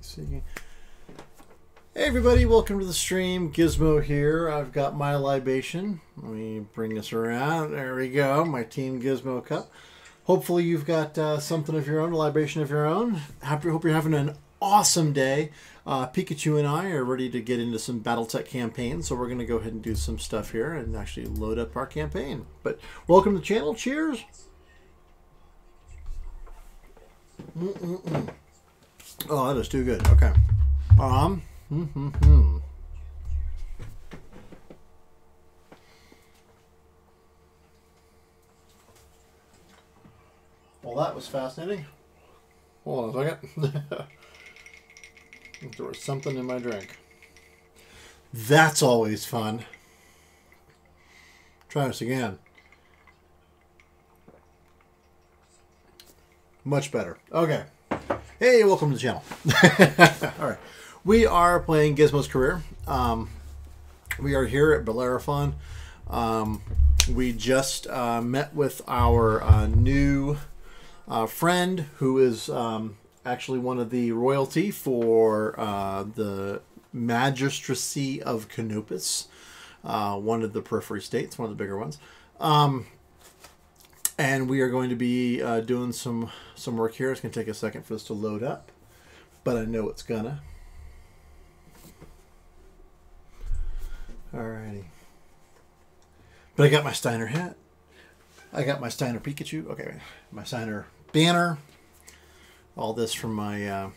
Hey everybody, welcome to the stream. Gizmo here. I've got my libation. Let me bring this around. There we go. My Team Gizmo cup. Hopefully you've got something of your own, a libation of your own. Hope you're having an awesome day. Pikachu and I are ready to get into some BattleTech campaigns, so we're going to go ahead and do some stuff here and actually load up our campaign. But welcome to the channel. Cheers. Oh, that is too good. Okay. Well, that was fascinating. Hold on a second. There was something in my drink. That's always fun. Try this again. Much better. Okay. Hey, welcome to the channel. All right. We are playing Gizmo's Career. We are here at Bellerophon. We just met with our new friend who is actually one of the royalty for the Magistracy of Canopus, one of the periphery states, one of the bigger ones. And we are going to be doing some work here. It's going to take a second for this to load up, but I know it's gonna. Alrighty. But I got my Steiner hat. I got my Steiner Pikachu. Okay, my Steiner banner. All this from my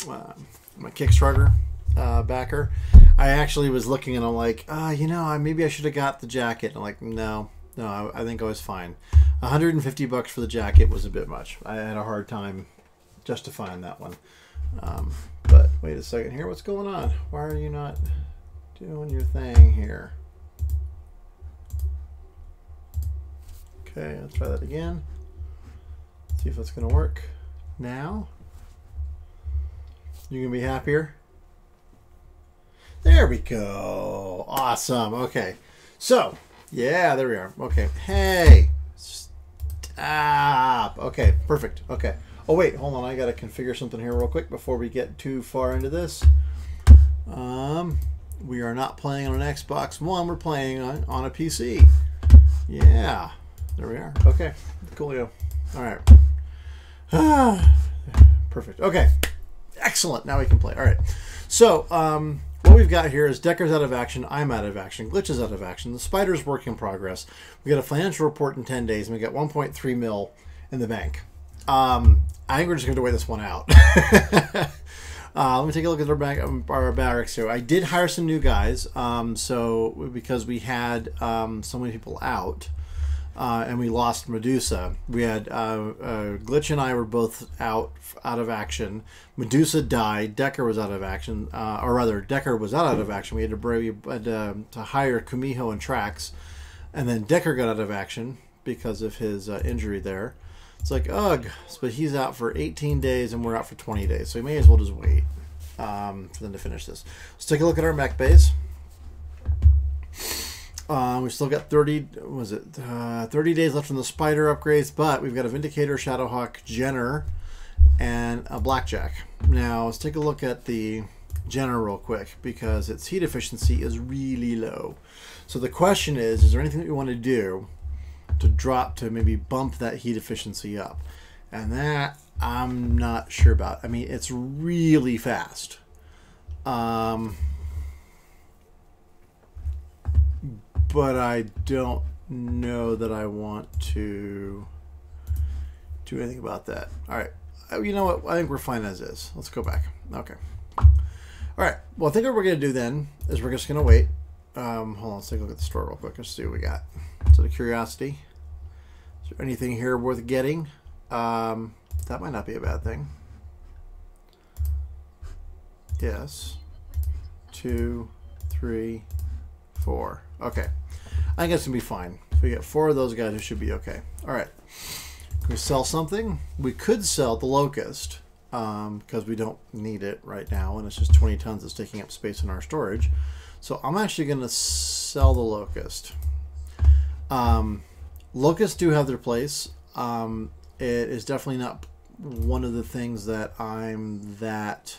my Kickstarter backer. I actually was looking and I'm like, you know, maybe I should have got the jacket. And I'm like, no, I think I was fine. 150 bucks for the jacket was a bit much. I had a hard time justifying that one. But wait a second here. What's going on? Why are you not doing your thing here? Okay, let's try that again. See if it's going to work. Now, you can be happier. There we go. Awesome. Okay. So, yeah, there we are. Okay. Hey. Stop. Okay. Perfect. Okay. Oh, wait. Hold on. I got to configure something here real quick before we get too far into this. We are not playing on an Xbox One. We're playing on a PC. Yeah. There we are. Okay. Coolio. All right. Perfect. Okay. Excellent. Now we can play. All right. So, what we've got here is Decker's out of action. I'm out of action. Glitch is out of action. The Spider's work in progress. We got a financial report in 10 days, and we got 1.3 mil in the bank. I think we're just going to wait this one out. Let me take a look at our barracks here. I did hire some new guys, so because we had so many people out. And we lost Medusa. We had Glitch and I were both out of action. Medusa died. Decker was out of action, or rather, Decker was out of action. We had to hire Kumiho and Trax, and then Decker got out of action because of his injury there. It's like, ugh, but he's out for 18 days and we're out for 20 days, so we may as well just wait for them to finish this. Let's take a look at our mech base. We've still got 30 days left on the Spider upgrades, but we've got a Vindicator, Shadowhawk, Jenner, and a Blackjack. Now, let's take a look at the Jenner real quick, because its heat efficiency is really low. So the question is there anything that we want to do to maybe bump that heat efficiency up? And that, I'm not sure about. I mean, it's really fast. But I don't know that I want to do anything about that. All right. You know what? I think we're fine as is. Let's go back. Okay. All right. Well, I think what we're going to do then is we're just going to wait. Hold on. Let's take a look at the store real quick. Let's see what we got. So the curiosity. Is there anything here worth getting? That might not be a bad thing. Yes. 2, 3, 4. Okay. I think that's going to be fine. If we get 4 of those guys, it should be okay. All right. Can we sell something? We could sell the Locust because we don't need it right now, and it's just 20 tons that's taking up space in our storage. So I'm actually going to sell the Locust. Locusts do have their place. It is definitely not one of the things that I'm that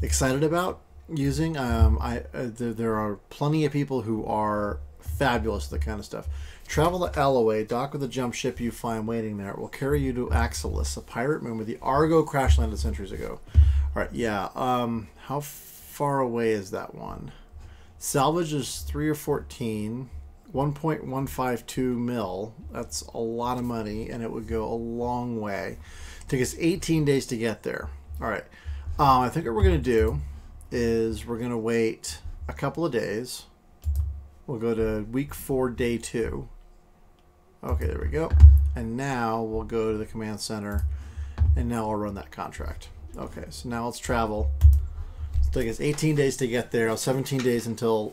excited about using. There are plenty of people who are fabulous at that kind of stuff. Travel to Alloway, dock with a jump ship you find waiting there. It will carry you to Axelis, a pirate moon where the Argo crash landed centuries ago. All right, yeah. How far away is that one? Salvage is 3 or 14. 1.152 mil. That's a lot of money, and it would go a long way. Take us 18 days to get there. All right. I think what we're going to do is we're going to wait a couple of days. We'll go to week 4, day 2. Okay, there we go. And now we'll go to the command center, and now I'll run that contract. Okay, so now let's travel. It'll take us 18 days to get there. 17 days until,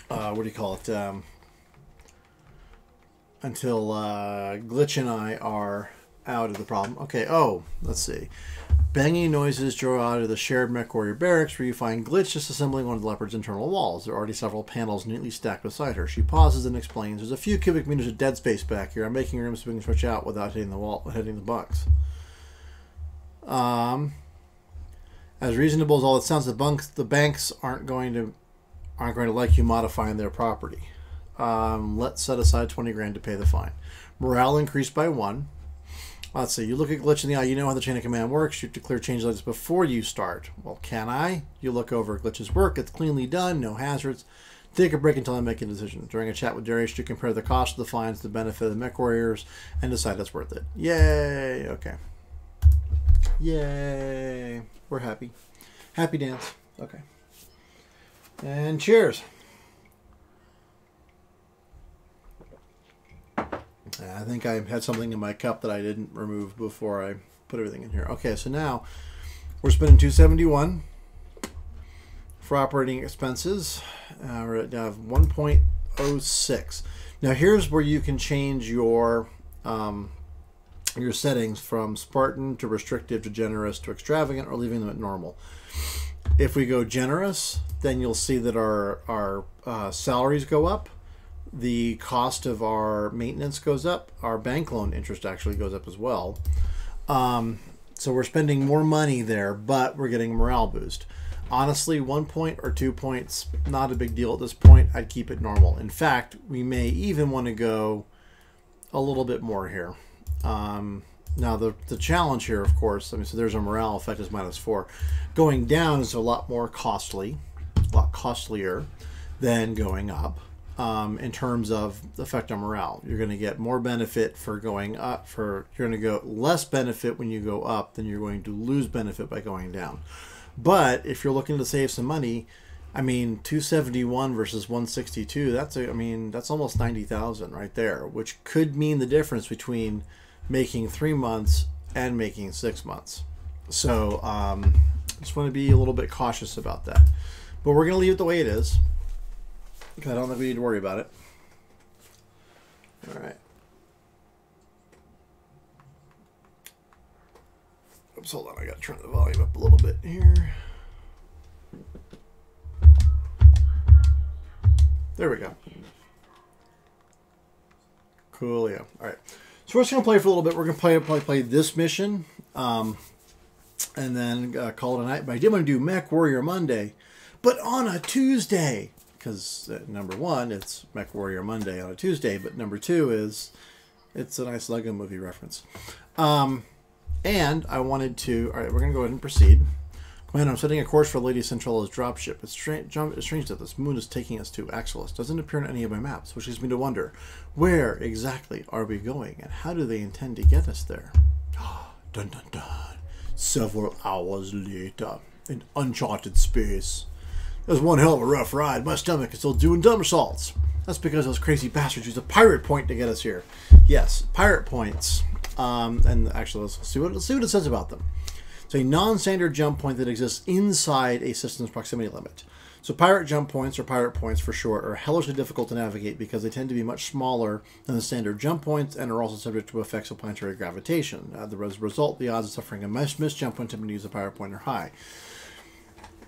what do you call it? Until Glitch and I are out of the problem. Okay, oh, let's see. Banging noises draw out of the shared Mech Warrior barracks where you find Glitch disassembling one of the Leopard's internal walls. There are already several panels neatly stacked beside her. She pauses and explains, there's a few cubic meters of dead space back here. I'm making room so we can switch out without hitting the wall, hitting the bunks. As reasonable as all it sounds, the banks aren't going to like you modifying their property. Let's set aside 20 grand to pay the fine. Morale increased by 1. Let's see, you look at Glitch in the eye, you know how the chain of command works. You declare change like this before you start. Well, can I? You look over Glitch's work, it's cleanly done, no hazards. Take a break until I make a decision. During a chat with Darius, you compare the cost of the fines to the benefit of the Mech Warriors and decide that's worth it. Yay! Okay. Yay! We're happy. Happy dance. Okay. And cheers. I think I had something in my cup that I didn't remove before I put everything in here. Okay, so now we're spending $271 for operating expenses. We're at 1.06. Now here's where you can change your settings from Spartan to restrictive to generous to extravagant, or leaving them at normal. If we go generous, then you'll see that our salaries go up. The cost of our maintenance goes up. Our bank loan interest actually goes up as well. So we're spending more money there, but we're getting a morale boost. Honestly, 1 point or 2 points, not a big deal at this point. I'd keep it normal. In fact, we may even want to go a little bit more here. Now, the challenge here, of course, I mean, so there's a morale effect is -4. Going down is a lot more costly, a lot costlier than going up. In terms of effect on morale, you're going to get more benefit for going up. You're going to go less benefit when you go up than you're going to lose benefit by going down. But if you're looking to save some money, I mean, 271 versus 162. That's almost 90,000 right there, which could mean the difference between making 3 months and making 6 months. So just want to be a little bit cautious about that. But we're going to leave it the way it is. I don't think we need to worry about it. All right. Oops, hold on. I got to turn the volume up a little bit here. There we go. Coolio. All right. So we're just going to play for a little bit. We're going to play this mission, and then call it a night. But I did want to do Mech Warrior Monday, but on a Tuesday. Because number 1, it's Mech Warrior Monday on a Tuesday, but number 2 is it's a nice Lego movie reference. And I wanted to, all right, we're going to go ahead and proceed. Commander, I'm setting a course for Lady Centrala's dropship. It's strange that this moon is taking us to Axelis. Doesn't appear on any of my maps, which leads me to wonder, where exactly are we going, and how do they intend to get us there? Dun dun dun. Several hours later, in uncharted space. It was one hell of a rough ride. My stomach is still doing somersaults. That's because those crazy bastards used a pirate point to get us here. Yes, pirate points. And actually, let's see what it says about them. It's a non-standard jump point that exists inside a system's proximity limit. So pirate jump points, or pirate points for short, are hellishly difficult to navigate because they tend to be much smaller than the standard jump points and are also subject to effects of planetary gravitation. As a result, the odds of suffering a missed jump point when you use a pirate point are high.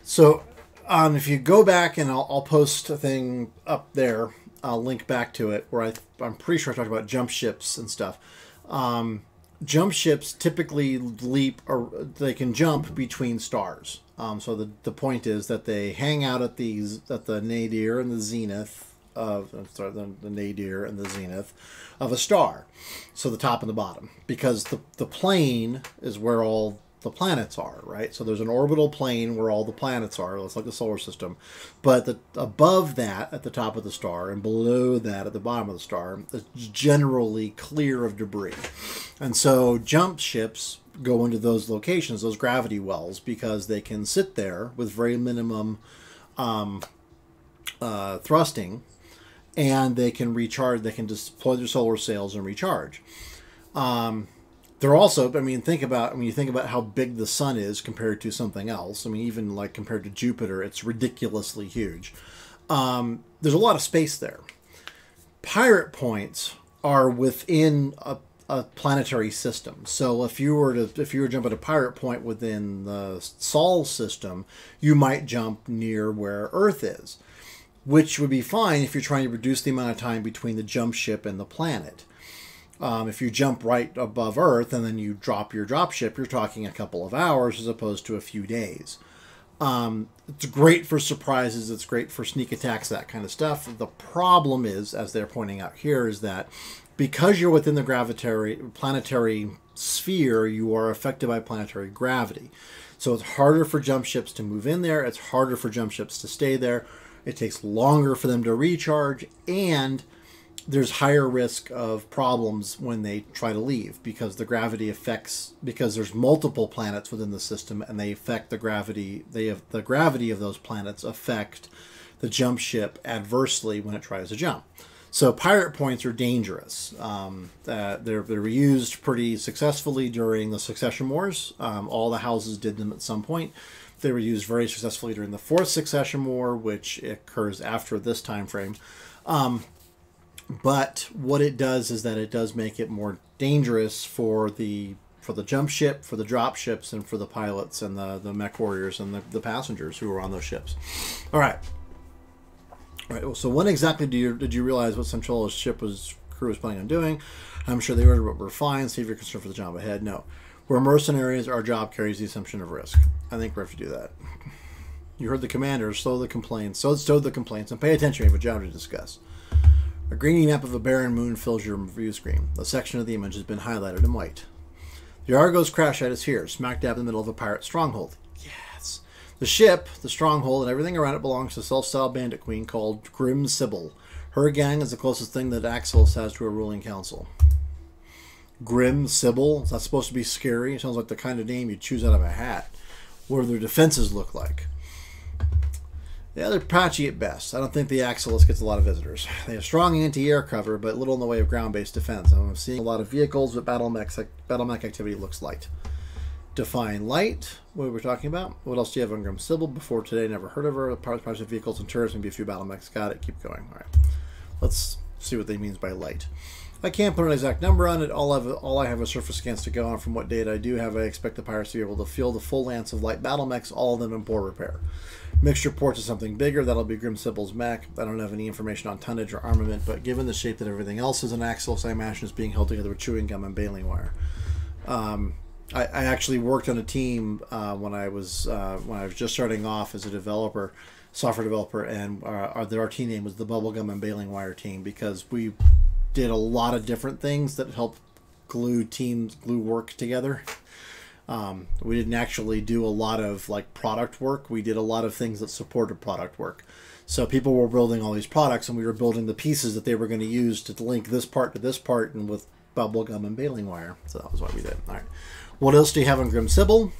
So if you go back, and I'll post a thing up there, I'll link back to it, where I'm pretty sure I talked about jump ships and stuff. jump ships typically leap, or they can jump between stars. So the point is that they hang out at the nadir and the zenith of the nadir and the zenith of a star, so the top and the bottom, because the plane is where all the planets are, right? So there's an orbital plane where all the planets are. It's like the solar system, but above that at the top of the star and below that at the bottom of the star is generally clear of debris, and so jump ships go into those locations, those gravity wells, because they can sit there with very minimum thrusting, and they can recharge. They can deploy their solar sails and recharge. They're also, I mean, when you think about how big the sun is compared to something else. I mean, even like compared to Jupiter, it's ridiculously huge. There's a lot of space there. Pirate points are within a planetary system. So if you were to jump at a pirate point within the Sol system, you might jump near where Earth is, which would be fine if you're trying to reduce the amount of time between the jump ship and the planet. If you jump right above Earth and then you drop your drop ship, you're talking a couple of hours as opposed to a few days. It's great for surprises. It's great for sneak attacks, that kind of stuff. The problem is, as they're pointing out here, is that because you're within the planetary sphere, you are affected by planetary gravity. So it's harder for jump ships to move in there. It's harder for jump ships to stay there. It takes longer for them to recharge, and there's higher risk of problems when they try to leave, because the gravity affects, because there's multiple planets within the system and they affect the gravity. The gravity of those planets affect the jump ship adversely when it tries to jump. So pirate points are dangerous. They're used pretty successfully during the Succession Wars. All the houses did them at some point. They were used very successfully during the Fourth Succession War, which occurs after this time frame. But what it does is that it does make it more dangerous for the jump ship, for the drop ships, and for the pilots and the mech warriors and the passengers who are on those ships. All right. So when exactly did you realize what Centuria's crew was planning on doing? I'm sure they were fine. Save your concern for the job ahead. No. We're mercenaries. Our job carries the assumption of risk. I think we have to do that. You heard the commander. Stow the complaints, and pay attention. We have a job to discuss. A greeny map of a barren moon fills your view screen. A section of the image has been highlighted in white. The Argo's crash site is here, smack dab in the middle of a pirate stronghold. Yes. The ship, the stronghold, and everything around it belongs to a self-styled bandit queen called Grim Sybil. Her gang is the closest thing that Axelos has to a ruling council. Grim Sybil? Is that supposed to be scary? It sounds like the kind of name you'd choose out of a hat. What do their defenses look like? Yeah, they're patchy at best. I don't think the Axelos gets a lot of visitors. They have strong anti-air cover, but little in the way of ground-based defense. I'm seeing a lot of vehicles, but battle mech activity looks light. Define light. What we're talking about? What else do you have on Grim Sybil? Before today, never heard of her. Parts of vehicles and turrets, maybe a few battle mechs. Got it. Keep going. All right. Let's see what they means by light. I can't put an exact number on it. All I have is surface scans to go on. From what data I do have, I expect the pirates to be able to field the full lance of light battle mechs, all of them in poor repair. Mixture ports is something bigger. That'll be Grim Sybil's mech. I don't have any information on tonnage or armament, but given the shape that everything else is in Axelos, I imagine it's being held together with chewing gum and baling wire. I actually worked on a team when I was just starting off as a developer, software developer, and our team name was the Bubblegum and Baling Wire team, because we did a lot of different things that helped glue work together. We didn't actually do a lot of like product work. We did a lot of things that supported product work. So people were building all these products, and we were building the pieces that they were going to use to link this part to this part, and with bubblegum and baling wire. So that was what we did. All right. What else do you have on Grim Sybil?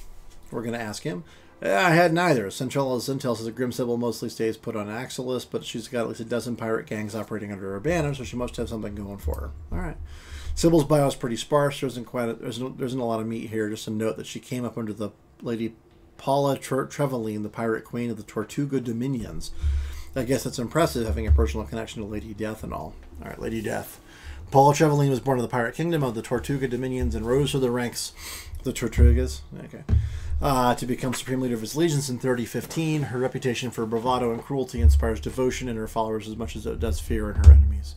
We're going to ask him. I had neither. Centuria's intel says that Grim Sybil mostly stays put on Axelos, but she's got at least a dozen pirate gangs operating under her banner, so she must have something going for her. All right. Sybil's bio is pretty sparse. There isn't a lot of meat here. Just a note that she came up under the Lady Paula Trevelyan, the pirate queen of the Tortuga Dominions. I guess that's impressive, having a personal connection to Lady Death and all. All right, Lady Death. Paula Trevelyan was born in the pirate kingdom of the Tortuga Dominions and rose through the ranks of the Tortugas. Okay. To become supreme leader of its legions in 3015. Her reputation for bravado and cruelty inspires devotion in her followers as much as it does fear in her enemies.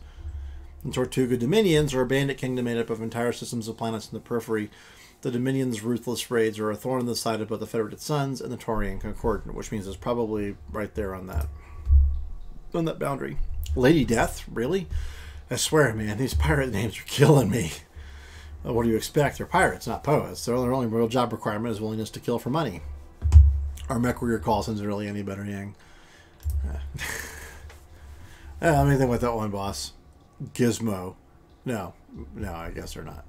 And Tortuga Dominions are a bandit kingdom made up of entire systems of planets in the periphery. The Dominions' ruthless raids are a thorn in the side of both the Federated Suns and the Taurian Concordant, which means it's probably right there on that boundary. Lady Death, really? I swear, man, these pirate names are killing me. What do you expect? They're pirates, not poets. Their only real job requirement is willingness to kill for money. Our Mech warrior call isn't really any better, Yang. Let me think with that one, boss. Gizmo. No, I guess they're not.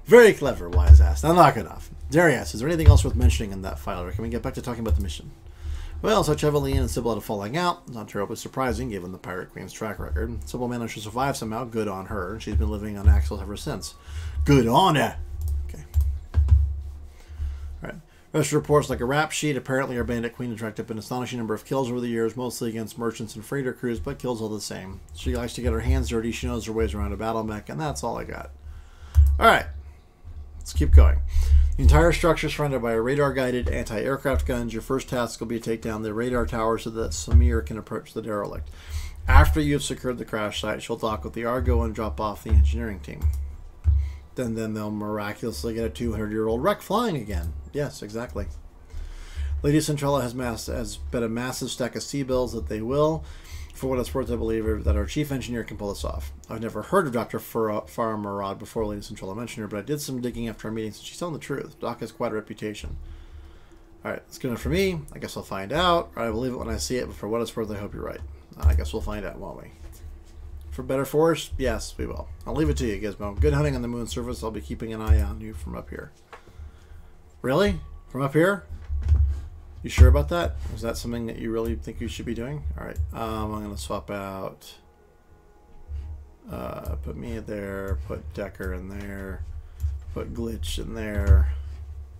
Very clever, wise ass. Now, knock it off. Darius, is there anything else worth mentioning in that file, or can we get back to talking about the mission? Well, such Evelyn and Sybil had a falling out. Not terribly surprising, given the Pirate Queen's track record. Sybil managed to survive somehow. Good on her. She's been living on Axel ever since. Good on her. Okay. All right. Rest reports like a rap sheet. Apparently, our bandit queen has racked up an astonishing number of kills over the years, mostly against merchants and freighter crews, but kills all the same. She likes to get her hands dirty. She knows her ways around a battle mech, and that's all I got. All right. Let's keep going. The entire structure is surrounded by radar-guided anti-aircraft guns. Your first task will be to take down the radar tower so that Samir can approach the derelict. After you've secured the crash site, she'll dock with the Argo and drop off the engineering team. Then they'll miraculously get a 200-year-old wreck flying again. Yes, exactly. Lady Centurion has bet a massive stack of C-bills that they will. For what it's worth, I believe that our chief engineer can pull this off. I've never heard of Dr. Farah Murad before Lady Centurion mentioned her, but I did some digging after our meetings, and she's telling the truth. Doc has quite a reputation. Alright, that's good enough for me. I guess I'll find out. Or I believe it when I see it, but for what it's worth, I hope you're right. I guess we'll find out, won't we? For better force? Yes, we will. I'll leave it to you, Gizmo. Good hunting on the moon's surface. I'll be keeping an eye on you from up here. Really? From up here? You sure about that? Is that something that you really think you should be doing? All right. I'm going to swap out. Put me there. Put Decker in there. Put Glitch in there.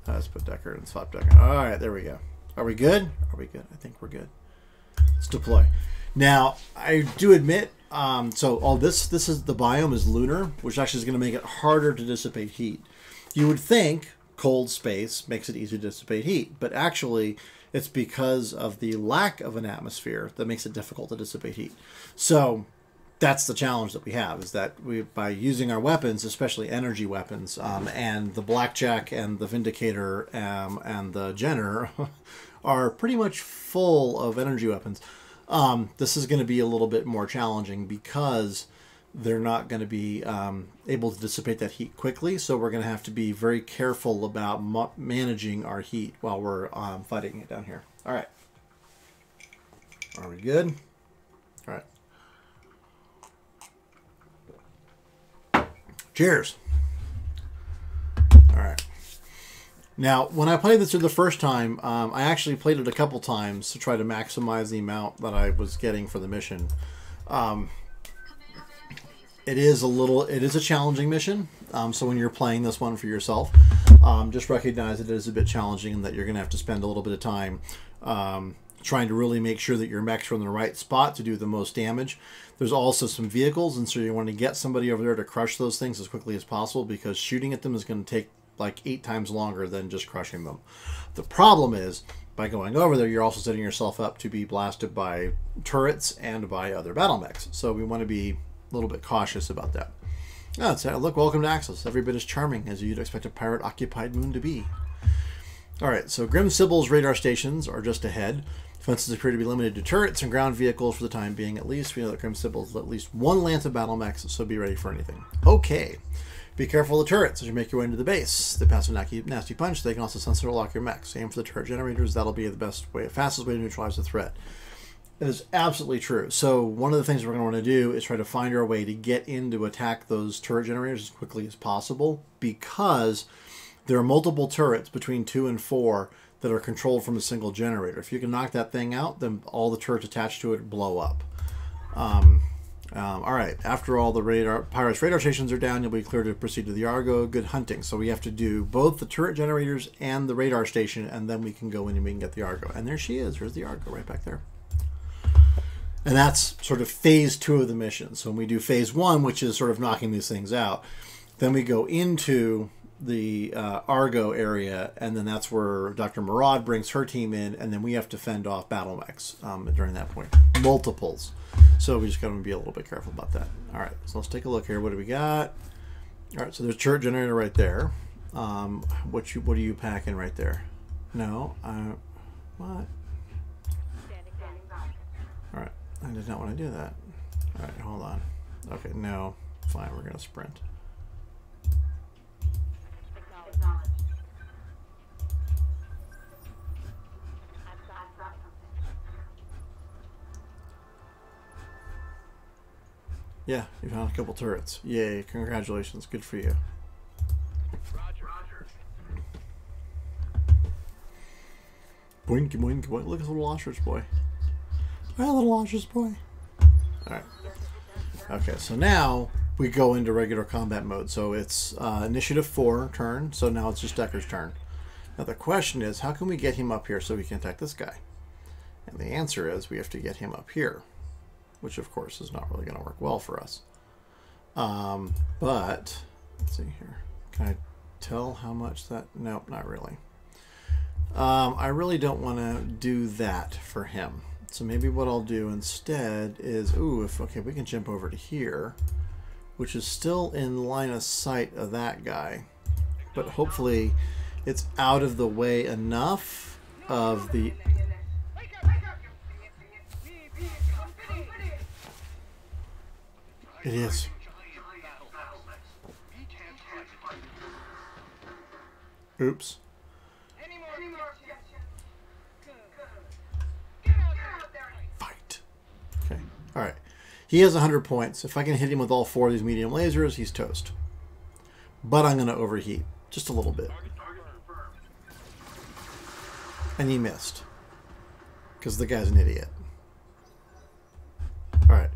Let's put Decker and swap Decker. All right. There we go. Are we good? Are we good? I think we're good. Let's deploy. Now, I do admit, so all this is the biome is lunar, which actually is going to make it harder to dissipate heat. You would think cold space makes it easy to dissipate heat, but actually it's because of the lack of an atmosphere that makes it difficult to dissipate heat. So that's the challenge that we have, is that by using our weapons, especially energy weapons, and the Blackjack and the Vindicator and the Jenner are pretty much full of energy weapons. This is going to be a little bit more challenging because they're not going to be able to dissipate that heat quickly, so we're going to have to be very careful about managing our heat while we're fighting it down here. All right. Are we good? All right. Cheers. All right. Now, when I played this through the first time, I actually played it a couple times to try to maximize the amount that I was getting for the mission. It is a challenging mission. So when you're playing this one for yourself, just recognize that it is a bit challenging and that you're going to have to spend a little bit of time trying to really make sure that your mechs are in the right spot to do the most damage. There's also some vehicles, and so you want to get somebody over there to crush those things as quickly as possible, because shooting at them is going to take like 8 times longer than just crushing them. The problem is, by going over there, you're also setting yourself up to be blasted by turrets and by other battle mechs. So we want to be a little bit cautious about that. Oh, look, welcome to Axis. Every bit as charming as you'd expect a pirate-occupied moon to be. Alright, so Grim Sybil's radar stations are just ahead. Defenses appear to be limited to turrets and ground vehicles for the time being, at least. We know that Grim Sybil has at least one lance of battle mechs, so be ready for anything. Okay. Be careful of the turrets as you make your way into the base. They pass a nasty punch. They can also sensor lock your mechs. Aim for the turret generators. That'll be the fastest way to neutralize the threat. It is absolutely true. So one of the things we're going to want to do is try to find our way to get in to attack those turret generators as quickly as possible, because there are multiple turrets between 2 and 4 that are controlled from a single generator. If you can knock that thing out, then all the turrets attached to it blow up. All right, after all the pirates' radar stations are down, you'll be clear to proceed to the Argo. Good hunting. So we have to do both the turret generators and the radar station, and then we can go in and we can get the Argo. And there she is. There's the Argo right back there. And that's sort of phase 2 of the mission. So when we do phase 1, which is sort of knocking these things out, then we go into the Argo area, and then that's where Dr. Murad brings her team in, and then we have to fend off battle mechs during that point. Multiples. So we just got to be a little bit careful about that. All right, so let's take a look here. What do we got? All right, so there's a turret generator right there. What are you packing right there? No, what? All right, I did not want to do that. All right, hold on. Okay, no, fine, we're gonna sprint. Yeah, you found a couple turrets. Yay, congratulations, good for you. Boink, boink, boink. Look at the little ostrich boy. Hi, little ostrich boy. Alright. Okay, so now we go into regular combat mode. So it's initiative 4 turn, so now it's just Decker's turn. Now the question is, how can we get him up here so we can attack this guy? And the answer is we have to get him up here, which of course is not really going to work well for us. But, let's see here. Can I tell how much that? Nope, not really. I really don't want to do that for him. So maybe what I'll do instead is, okay, we can jump over to here, which is still in line of sight of that guy. But hopefully it's out of the way enough of the... It is. Oops. Fight. Okay. All right. He has 100 points. If I can hit him with all 4 of these medium lasers, he's toast. But I'm going to overheat just a little bit. And he missed. Because the guy's an idiot. All right.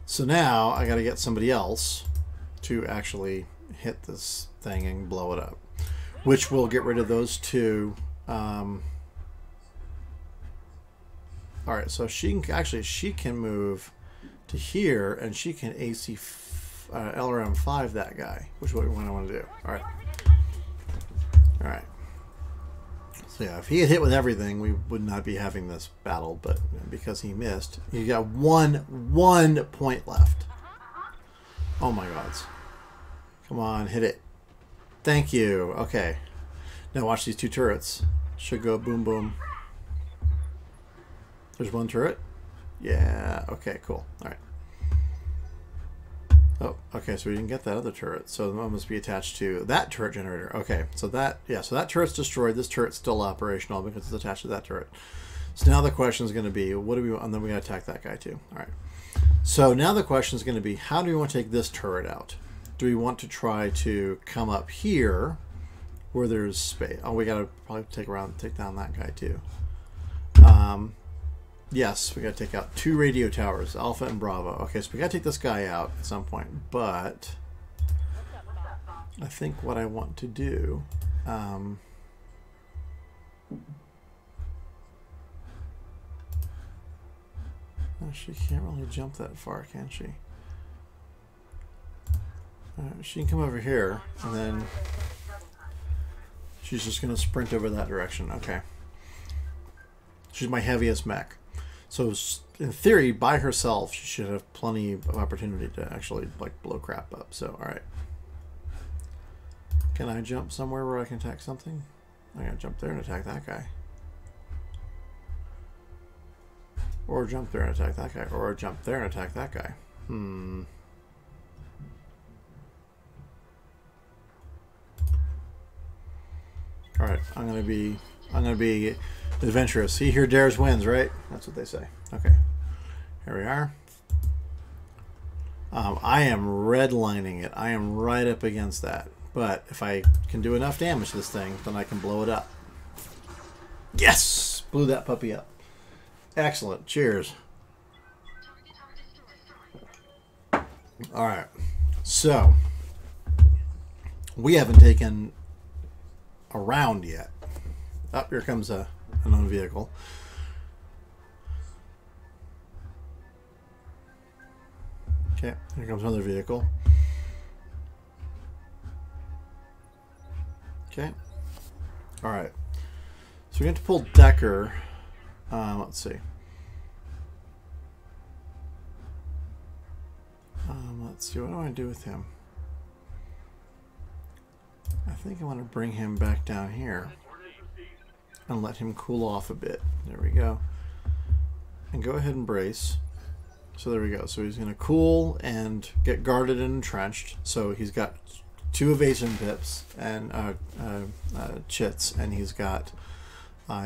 So now I got to get somebody else to actually hit this thing and blow it up, which will get rid of those 2. All right, so she can move to here, and she can AC LRM 5 that guy, which is what I want to do. All right, all right. So yeah, if he had hit with everything, we would not be having this battle, but because he missed, he got one point left. Oh my gods. Come on, hit it. Thank you. Okay. Now watch these 2 turrets. Should go boom boom. There's 1 turret. Yeah, okay, cool. All right. Oh, okay, so we didn't get that other turret. So that must be attached to that turret generator. Okay, so that, yeah, so that turret's destroyed. This turret's still operational because it's attached to that turret. So now the question is going to be, what do we want? And then we got to attack that guy too. All right. So now the question is going to be, how do we want to take this turret out? Do we want to try to come up here where there's space? Oh, we got to probably take down that guy too. Yes, we got to take out 2 radio towers, Alpha and Bravo. Okay, so we got to take this guy out at some point, but I think what I want to do, she can't really jump that far, can she? She can come over here, and then she's just going to sprint over that direction. Okay. She's my heaviest mech. So in theory, by herself, she should have plenty of opportunity to actually like blow crap up. So, all right. Can I jump somewhere where I can attack something? I gotta jump there and attack that guy. Or jump there and attack that guy. Or jump there and attack that guy. All right, I'm gonna be adventurous. He who dares wins, right? That's what they say. Okay, here we are. I am redlining it. I am right up against that. But if I can do enough damage to this thing, then I can blow it up. Yes! Blew that puppy up. Excellent. Cheers. Alright. So, we haven't taken a round yet. Up here comes a unknown vehicle. Okay, here comes another vehicle. Okay. Alright. So we have to pull Decker. Let's see. let's see, what do I do with him? I think I want to bring him back down here and let him cool off a bit. There we go. And go ahead and brace. So there we go. So he's going to cool and get guarded and entrenched. So he's got 2 evasion pips and chits, and he's got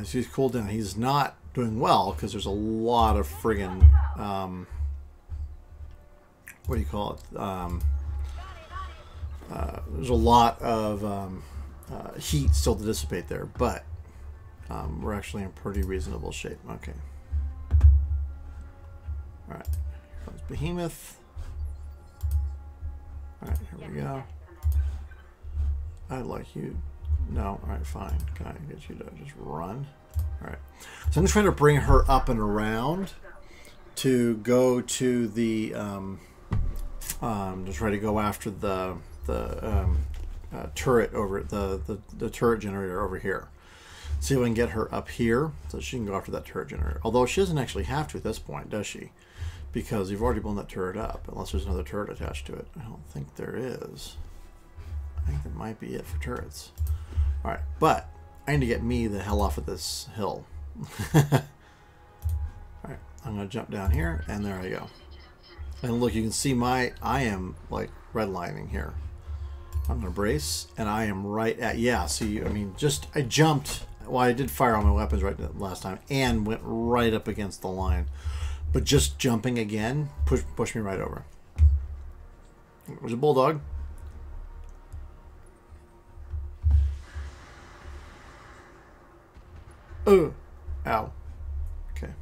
he's cooled down. He's not doing well because there's a lot of friggin' what do you call it? There's a lot of heat still to dissipate there, but we're actually in pretty reasonable shape. Okay. All right. Here comes Behemoth. All right, here we go. I'd like you. No, all right, fine. Can I get you to just run? All right. So I'm trying to bring her up and around to go to the to try to go after the turret over the turret generator over here. See if I can get her up here so she can go after that turret generator. Although she doesn't actually have to at this point, does she? Because you've already blown that turret up, unless there's another turret attached to it. I don't think there is. I think that might be it for turrets. Alright, but I need to get me the hell off of this hill. Alright, I'm going to jump down here, and there I go. And look, you can see I am like redlining here. I'm going to brace, and I am right at, yeah, see, I mean, I jumped, well, I did fire all my weapons right last time, and went right up against the line. But just jumping again, push me right over. There's a bulldog. Oh, ow. Okay.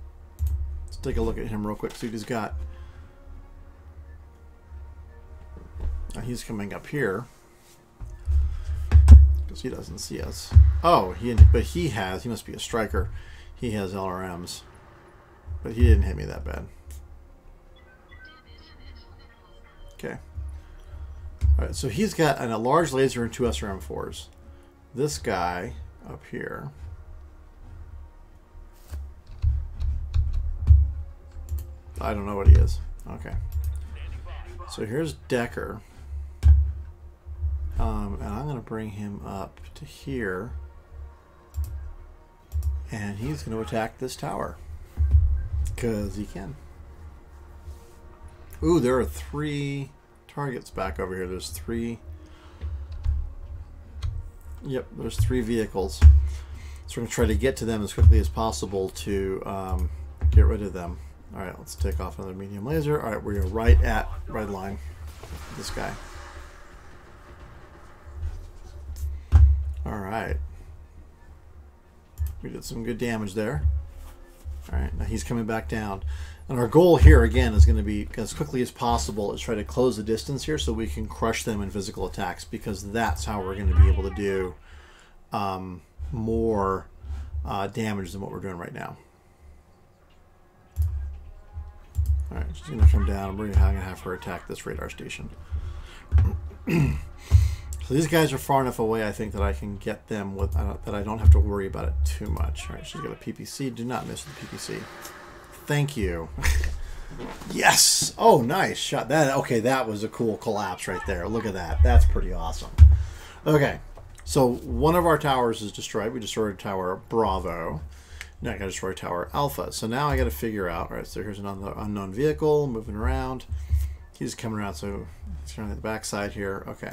Let's take a look at him real quick, see what he's got. Now he's coming up here. Because he doesn't see us. Oh, but he must be a striker. He has LRMs. But he didn't hit me that bad. Okay. Alright, so he's got a large laser and 2 SRM-4s. This guy up here. I don't know what he is. Okay. So here's Decker. And I'm going to bring him up to here. And he's going to attack this tower. Because he can. Ooh, there are 3 targets back over here. There's 3. Yep, there's 3 vehicles. So we're going to try to get to them as quickly as possible to get rid of them. Alright, let's take off another medium laser. Alright, we're right at red line. This guy. Alright. We did some good damage there. Alright, now he's coming back down. And our goal here, again, is going to be, as quickly as possible, is try to close the distance here so we can crush them in physical attacks, because that's how we're going to be able to do more damage than what we're doing right now. Alright, she's going to come down. We're going to have her attack this radar station. So these guys are far enough away, I think, that I can get them with that I don't have to worry about it too much. Alright, she's got a PPC. Do not miss the PPC. Thank you. Yes! Oh, nice shot. That was a cool collapse right there. Look at that. That's pretty awesome. Okay, so one of our towers is destroyed. We destroyed Tower Bravo. Now I got to destroy Tower Alpha. So now I got to figure out. All right, so here's an unknown vehicle moving around. He's coming around, so he's turning to the backside here. Okay.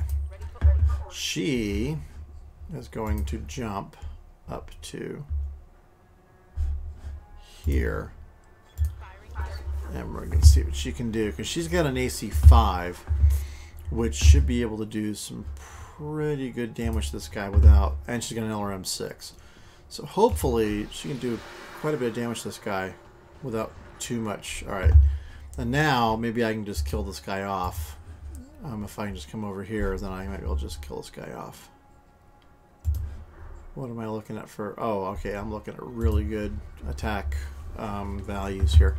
She is going to jump up to here. And we're going to see what she can do, because she's got an AC5, which should be able to do some pretty good damage to this guy without, and she's got an LRM6. So hopefully she can do quite a bit of damage to this guy without too much. Alright, and now maybe I can just kill this guy off. If I can just come over here, then I might be able to just kill this guy off. What am I looking at for? Oh, okay, I'm looking at really good attack values here.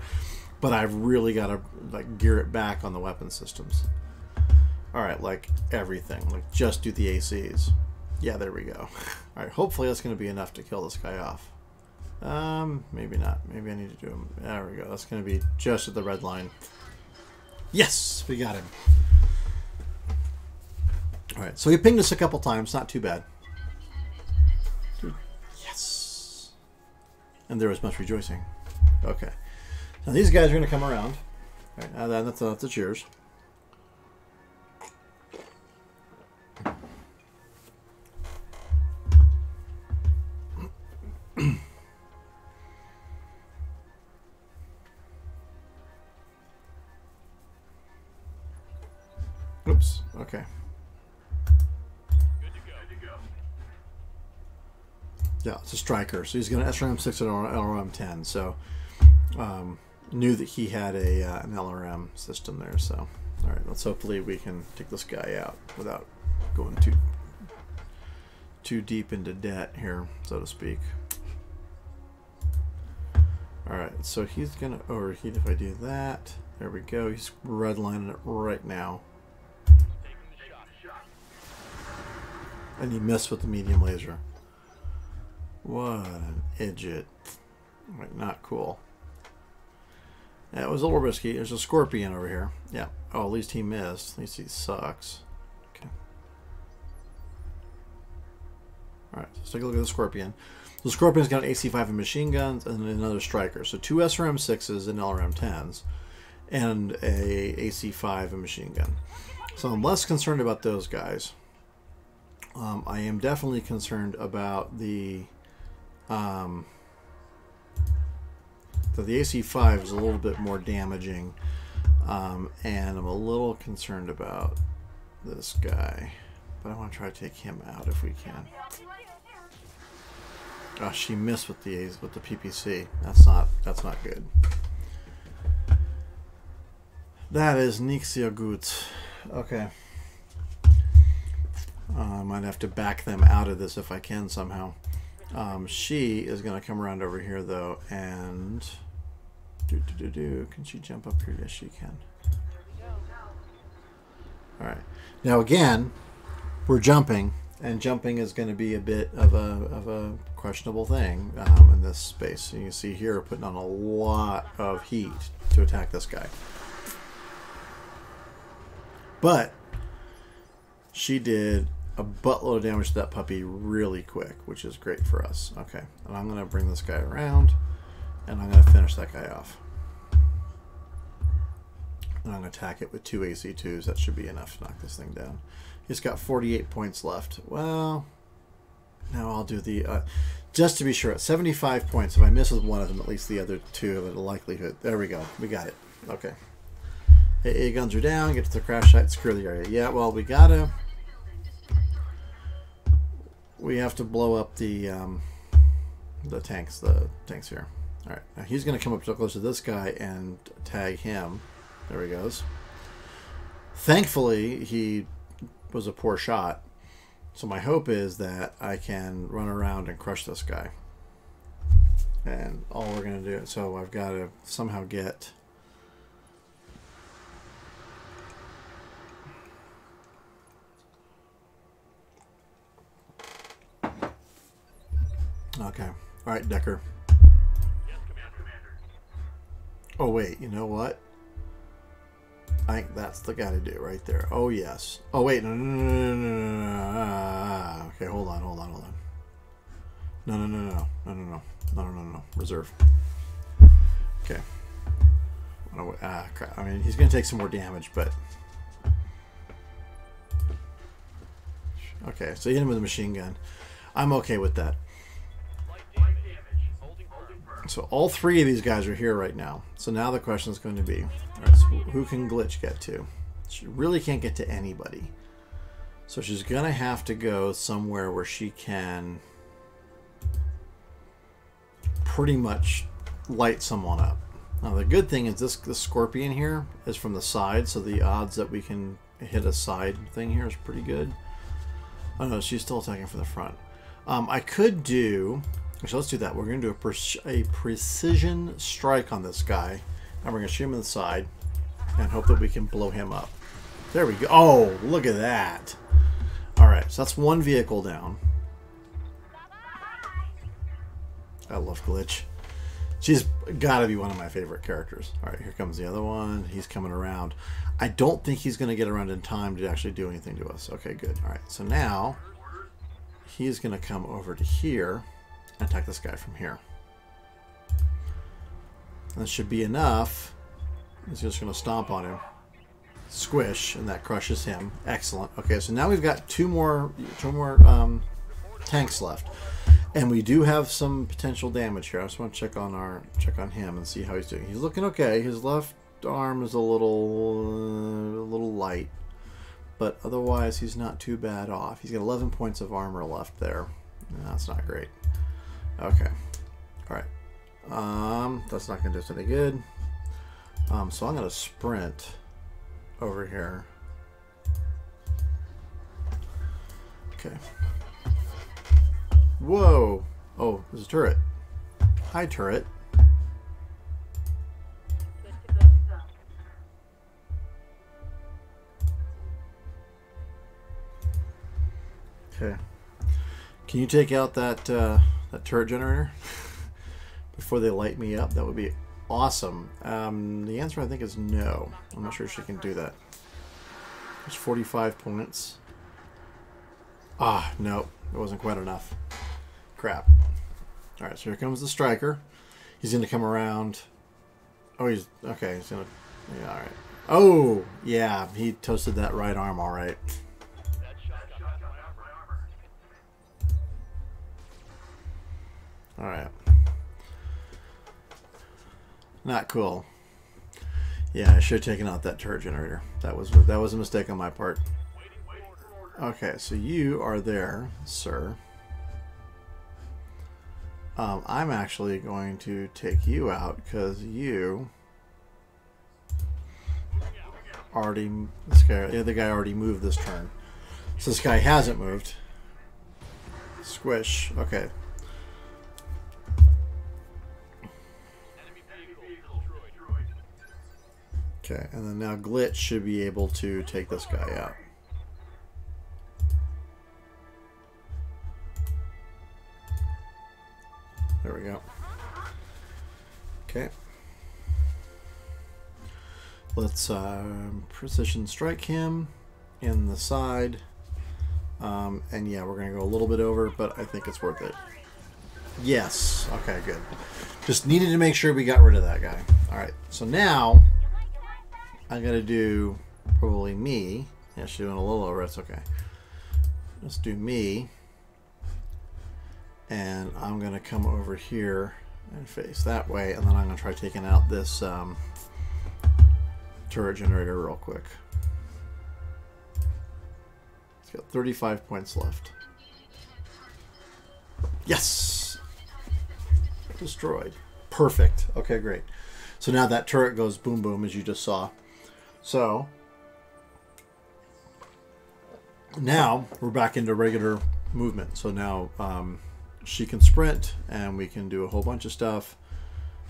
But I've really got to like gear it back on the weapon systems. Alright, like everything. Like just do the ACs. Yeah, there we go. Alright, hopefully that's going to be enough to kill this guy off. Maybe not. Maybe I need to do him. There we go. That's going to be just at the red line. Yes! We got him. All right, so he pinged us a couple times. Not too bad. Dude, yes. And there was much rejoicing. Okay. Now these guys are going to come around. All right, that's a cheers. Oops. Okay. Good to go. Yeah, it's a striker. So he's going to SRM 6 and LRM 10. So knew that he had an LRM system there. So all right, let's hopefully we can take this guy out without going too deep into debt here, so to speak. All right, so he's going to overheat if I do that. There we go. He's redlining it right now. And he missed with the medium laser. What an idiot. Right, not cool. Yeah, it was a little risky. There's a scorpion over here. Yeah. Oh, at least he missed. At least he sucks. Okay. Alright, let's take a look at the scorpion. The scorpion's got an AC-5 and machine guns and another striker. So 2 SRM-6s and LRM-10s. And a AC-5 and machine gun. So I'm less concerned about those guys. I am definitely concerned about the AC-5 is a little bit more damaging, and I'm a little concerned about this guy, but I want to try to take him out if we can. Oh, she missed with the PPC. That's not good. That is nicht sehr gut. Okay. I might have to back them out of this if I can somehow. She is going to come around over here though, and can she jump up here? Yes, she can. All right. Now again, we're jumping, and jumping is going to be a bit of a questionable thing in this space. So you can see here, putting on a lot of heat to attack this guy, but she did a buttload of damage to that puppy really quick, which is great for us. Okay, and I'm going to bring this guy around, and I'm going to finish that guy off. And I'm going to attack it with 2 AC2s. That should be enough to knock this thing down. He's got 48 points left. Well, now I'll do the... just to be sure, at 75 points, if I miss with one of them, at least the other 2 have a likelihood. There we go. We got it. Okay. AA guns are down. Get to the crash site. Secure the area. Yeah, well, we got to... We have to blow up the tanks here. All right, now he's going to come up so close to this guy and tag him. There he goes. Thankfully, he was a poor shot, so my hope is that I can run around and crush this guy. And all we're going to do, so I've got to somehow get... Okay. All right, Decker. Yes, Commander. Oh, wait. You know what? I think that's the guy to do right there. Oh, yes. Oh, wait. No. Okay, hold on. No. Reserve. Okay. Crap. I mean, he's going to take some more damage, but... Okay, so he hit him with a machine gun. I'm okay with that. So all 3 of these guys are here right now. So now the question is going to be, all right, so who can Glitch get to? She really can't get to anybody. So she's going to have to go somewhere where she can pretty much light someone up. Now the good thing is this Scorpion here is from the side, so the odds that we can hit a side thing here is pretty good. Oh no, she's still attacking from the front. I could do... So let's do that. We're going to do a precision strike on this guy. And we're going to shoot him in the side and hope that we can blow him up. There we go. Oh, look at that. All right, so that's 1 vehicle down. I love Glitch. She's got to be one of my favorite characters. All right, here comes the other one. He's coming around. I don't think he's going to get around in time to actually do anything to us. Okay, good. All right, so now he's going to come over to here and attack this guy from here. That should be enough. He's just going to stomp on him. Squish, and that crushes him. Excellent. Okay, so now we've got two more tanks left. And we do have some potential damage here. I just want to check on him and see how he's doing. He's looking okay. His left arm is a little light, but otherwise he's not too bad off. He's got 11 points of armor left there. No, that's not great. Okay, all right. That's not going to do us any good. So I'm going to sprint over here. Okay. Whoa! Oh, there's a turret. Hi, turret. Okay. Can you take out that that turret generator before they light me up? That would be awesome. The answer, I think, is no. I'm not sure she can do that. There's 45 points. Ah, no. It wasn't quite enough. Crap. Alright, so here comes the striker. He's going to come around. Oh, he's... Okay, he's going to... Yeah, alright. Oh! Yeah, he toasted that right arm alright. Alright. Not cool. Yeah, I should have taken out that turret generator. That was a mistake on my part. Okay, so you are there, sir. I'm actually going to take you out because you already... The other guy already moved this turn. So this guy hasn't moved. Squish. Okay. Okay, and then now Glitch should be able to take this guy out. There we go. Okay. Let's precision strike him in the side. And yeah, we're going to go a little bit over, but I think it's worth it. Yes. Okay, good. Just needed to make sure we got rid of that guy. Alright, so now I'm going to do probably me. Yeah, she's doing a little over. That's okay. Let's do me. And I'm going to come over here and face that way, and then I'm going to try taking out this turret generator real quick. It's got 35 points left. Yes! Destroyed. Perfect. Okay, great. So now that turret goes boom boom, as you just saw. So now we're back into regular movement. So now she can sprint, and we can do a whole bunch of stuff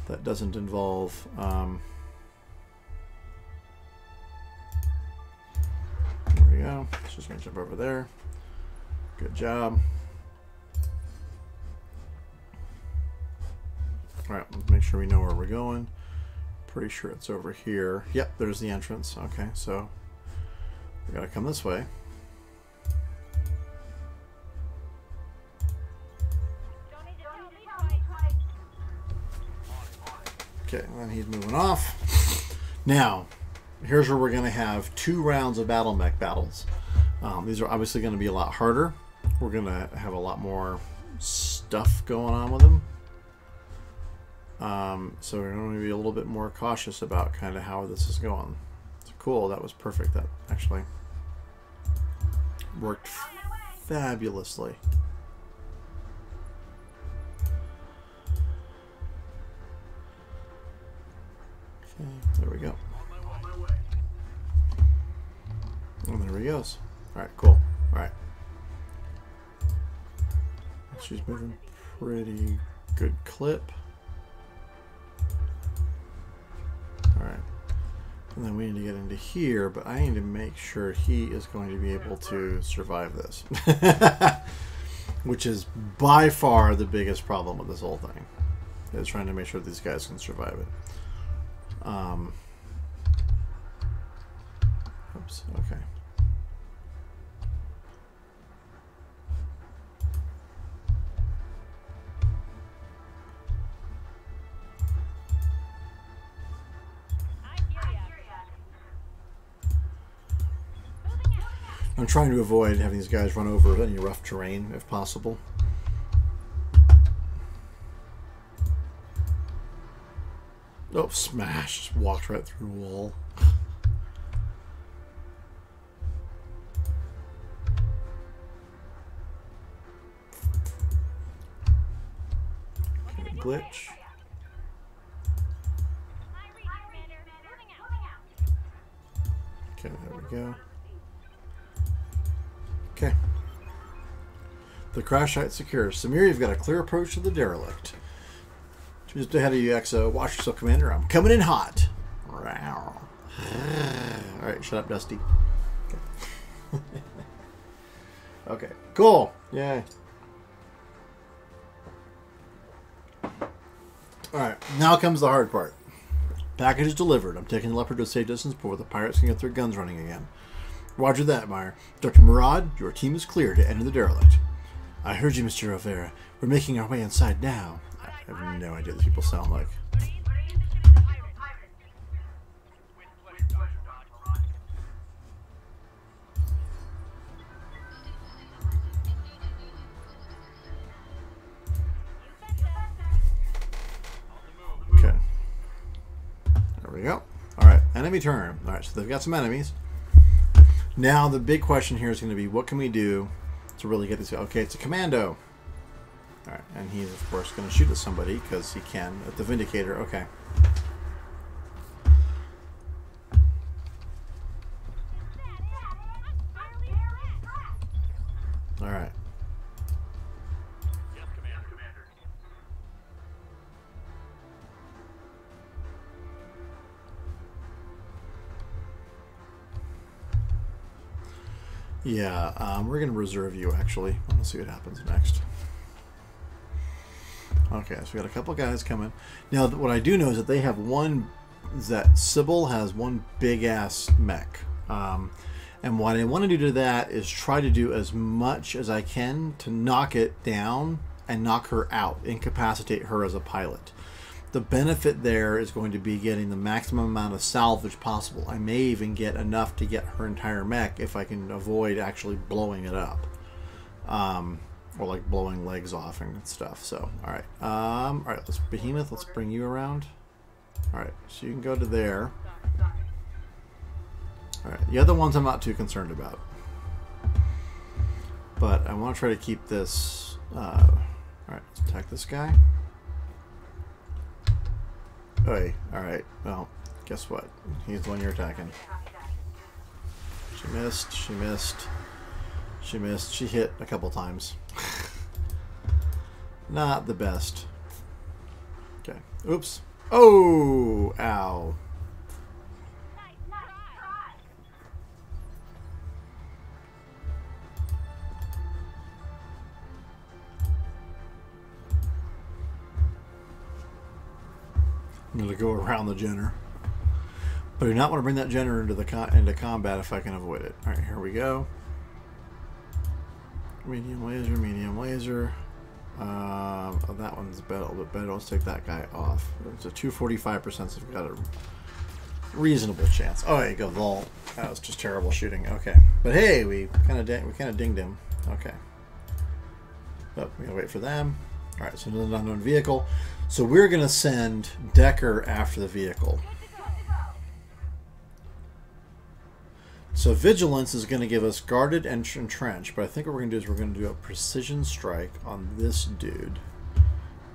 that doesn't involve there we go. She's going to jump over there. Good job. Alright, let's make sure we know where we're going. Pretty sure it's over here. Yep, there's the entrance. Okay, so we gotta come this way. Okay, and then he's moving off. Now, here's where we're going to have 2 rounds of BattleMech battles. These are obviously going to be a lot harder. We're going to have a lot more stuff going on with them. So we're going to be a little bit more cautious about kind of how this is going. So cool, that was perfect. That actually worked fabulously. Okay, there we go. And there he goes. Alright, cool. Alright. She's moving pretty good clip. Alright. And then we need to get into here, but I need to make sure he is going to be able to survive this. Which is by far the biggest problem with this whole thing. Is trying to make sure these guys can survive it. Oops, okay. I'm trying to avoid having these guys run over any rough terrain if possible. Oh, smash. Just walked right through a wall. Okay, glitch. Okay, there we go. Okay. The crash site secure. Samir, you've got a clear approach to the derelict. Just ahead of you, XO. Watch yourself, Commander. I'm coming in hot. Alright, shut up, Dusty. Okay. Okay, cool. Yay. Alright, now comes the hard part. Package is delivered. I'm taking the Leopard to a safe distance before the pirates can get their guns running again. Roger that, Meyer. Dr. Murad, your team is clear to enter the derelict. I heard you, Mr. Rivera. We're making our way inside now. I have no idea what people sound like. Okay. There we go. Alright, enemy turn. Alright, so they've got some enemies. Now the big question here is going to be, what can we do to really get this? Okay, it's a commando. Alright, and he's of course going to shoot at somebody because he can at the Vindicator. Okay. Alright. Yes, Commander. Yeah, we're going to reserve you, actually. Let's see what happens next. Okay, so we got a couple guys coming. Now, what I do know is that they have one... is that Sybil has one big-ass mech. And what I want to do to that is try to do as much as I can to knock it down and knock her out, incapacitate her as a pilot. The benefit there is going to be getting the maximum amount of salvage possible. I may even get enough to get her entire mech if I can avoid actually blowing it up. Or like blowing legs off and stuff. So, alright. Alright, let's Behemoth, let's bring you around. Alright, so you can go to there. Alright, the other ones I'm not too concerned about. But I want to try to keep this... alright, let's attack this guy. Hey, alright, well, guess what? He's the one you're attacking. She missed, she missed, she missed, she hit a couple times. Not the best. Okay, oops. Oh, ow. I'm going to go around the Jenner. But I do not want to bring that Jenner into combat if I can avoid it. Alright, here we go. Medium laser, medium laser. Oh, that one's a little bit better. Let's take that guy off. It's a 245%, so we've got a reasonable chance. Oh, there you go, Vol. That was just terrible shooting. Okay. But hey, we kind of dinged him. Okay. Oh, we gotta wait for them. Alright, so another unknown vehicle. So we're going to send Decker after the vehicle. So Vigilance is going to give us guarded and entrench, but I think what we're going to do is we're going to do a precision strike on this dude.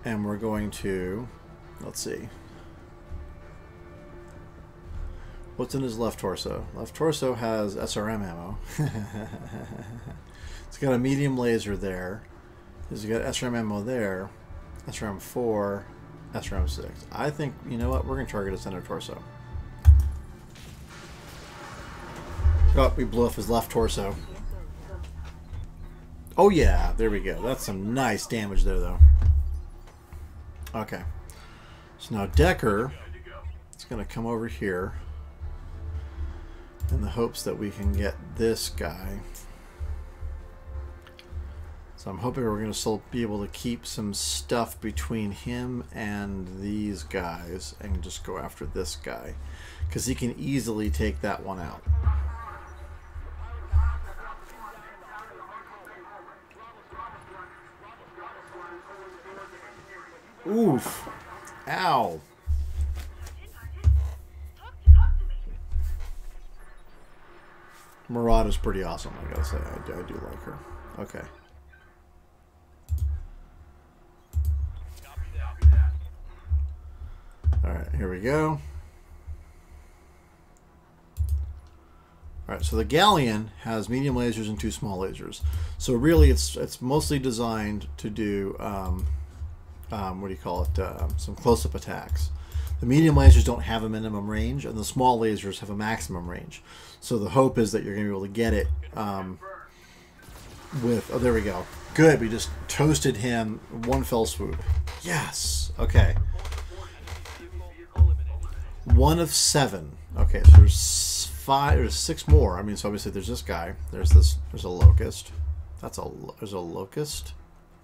And we're going to, let's see. What's in his left torso? Left torso has SRM ammo. It's got a medium laser there. He's got SRM ammo there. SRM 4, SRM 6. I think, you know what, we're going to target his center torso. Oh, we blew off his left torso. Oh yeah, there we go. That's some nice damage there, though. Okay. So now Decker Good to go. is going to come over here in the hopes that we can get this guy. So I'm hoping we're going to still be able to keep some stuff between him and these guys and just go after this guy, because he can easily take that one out. Oof. Ow. Murata's pretty awesome, I gotta say. I do like her. Okay. Alright, here we go. Alright, so the Galleon has medium lasers and 2 small lasers. So really it's mostly designed to do, what do you call it, some close-up attacks. The medium lasers don't have a minimum range, and the small lasers have a maximum range. So the hope is that you're going to be able to get it with... Oh, there we go. Good, we just toasted him one fell swoop. Yes! Okay. 1 of 7. Okay, so there's 6 more. I mean, so obviously there's this guy. There's a Locust. There's a Locust,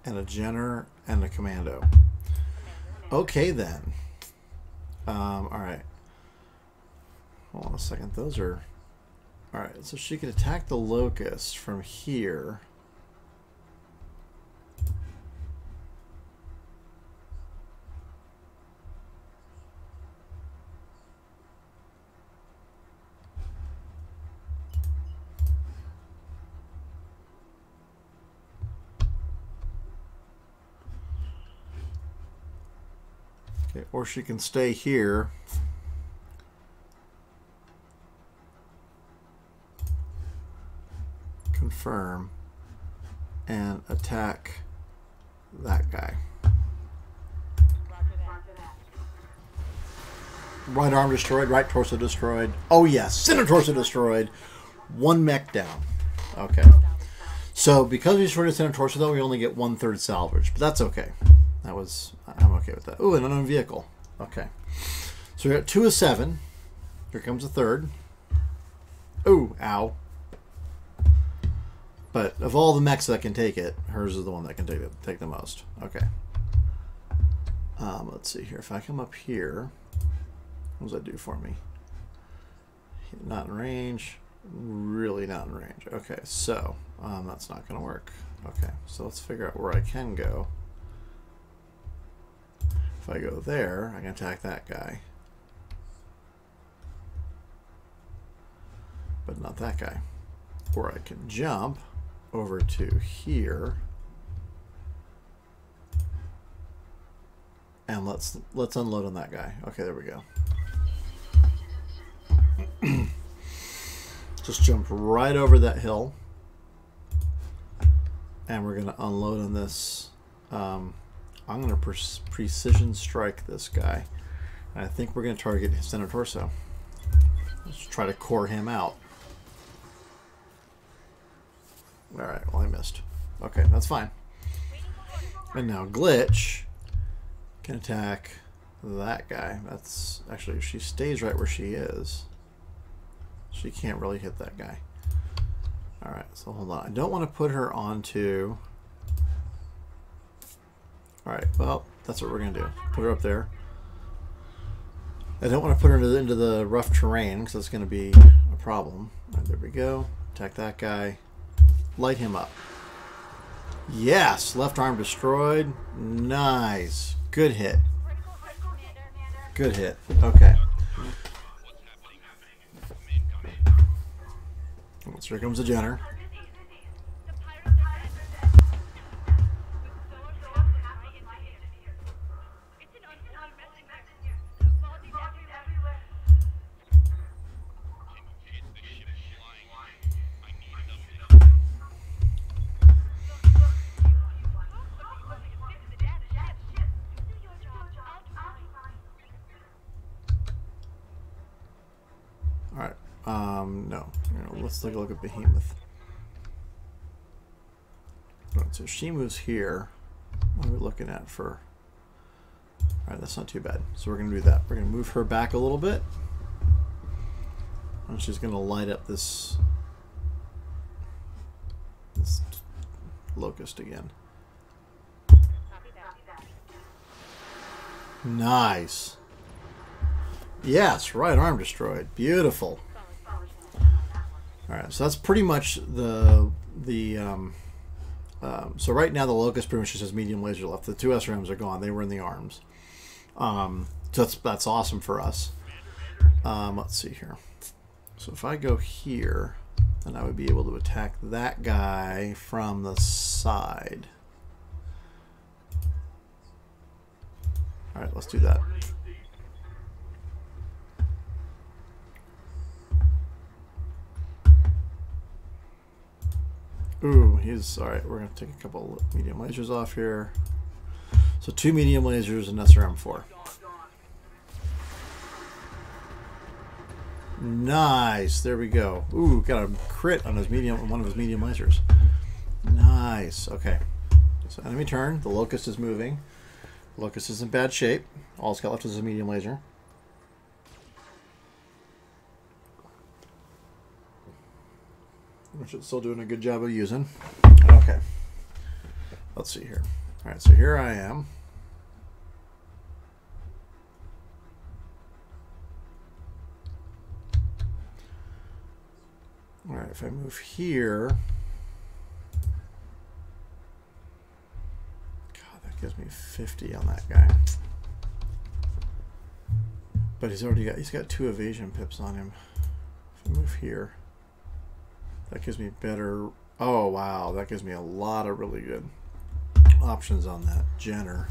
and a Jenner, and a Commando. Okay, then. Alright. Hold on a second. Those are... Alright, so she can attack the Locust from here. Okay, or she can stay here. Confirm. And attack that guy. Right arm destroyed, right torso destroyed. Oh yes, center torso destroyed. 1 mech down. Okay. So because we destroyed his center torso though, we only get 1/3 salvage. But that's okay. I'm okay with that. Ooh, an unknown vehicle. Okay. So we got 2 of 7. Here comes a 3rd. Ooh, ow. But of all the mechs that can take it, hers is the one that can take the most. Okay. Let's see here. If I come up here, what does that do for me? Not in range. Really not in range. Okay, so that's not going to work. Okay, so let's figure out where I can go. If I go there, I can attack that guy. But not that guy. Or I can jump over to here. And let's unload on that guy. Okay, there we go. Just jump right over that hill. And we're going to unload on this. I'm going to precision strike this guy. And I think we're going to target his center torso. Let's try to core him out. Alright, well I missed. Okay, that's fine. And now Glitch can attack that guy. That's actually, if she stays right where she is, she can't really hit that guy. Alright, so hold on. I don't want to put her onto... Alright, well, that's what we're going to do. Put her up there. I don't want to put her into the rough terrain because that's going to be a problem. Alright, there we go. Attack that guy. Light him up. Yes! Left arm destroyed. Nice. Good hit. Good hit. Okay. So here comes the Jenner. No. Let's take a look at Behemoth. Alright, so she moves here. What are we looking at for Alright, that's not too bad. So we're going to do that. We're going to move her back a little bit. And she's going to light up this locust again. Nice. Yes, right arm destroyed. Beautiful. Alright, so that's pretty much so right now the locust pretty much just has medium laser left. The two SRMs are gone. They were in the arms. So that's awesome for us. Let's see here. So if I go here, then I would be able to attack that guy from the side. Alright, let's do that. Ooh, he's alright. We're going to take a couple of medium lasers off here. So 2 medium lasers and SRM4. Nice. There we go. Ooh, got a crit on one of his medium lasers. Nice. Okay. So enemy turn. The locust is moving. The locust is in bad shape. All it's got left is a medium laser. Which it's still doing a good job of using. Okay. Let's see here. Alright, so here I am. Alright, if I move here. God, that gives me 50 on that guy. But he's got 2 evasion pips on him. If I move here. That gives me better. Oh, wow. That gives me a lot of really good options on that Jenner.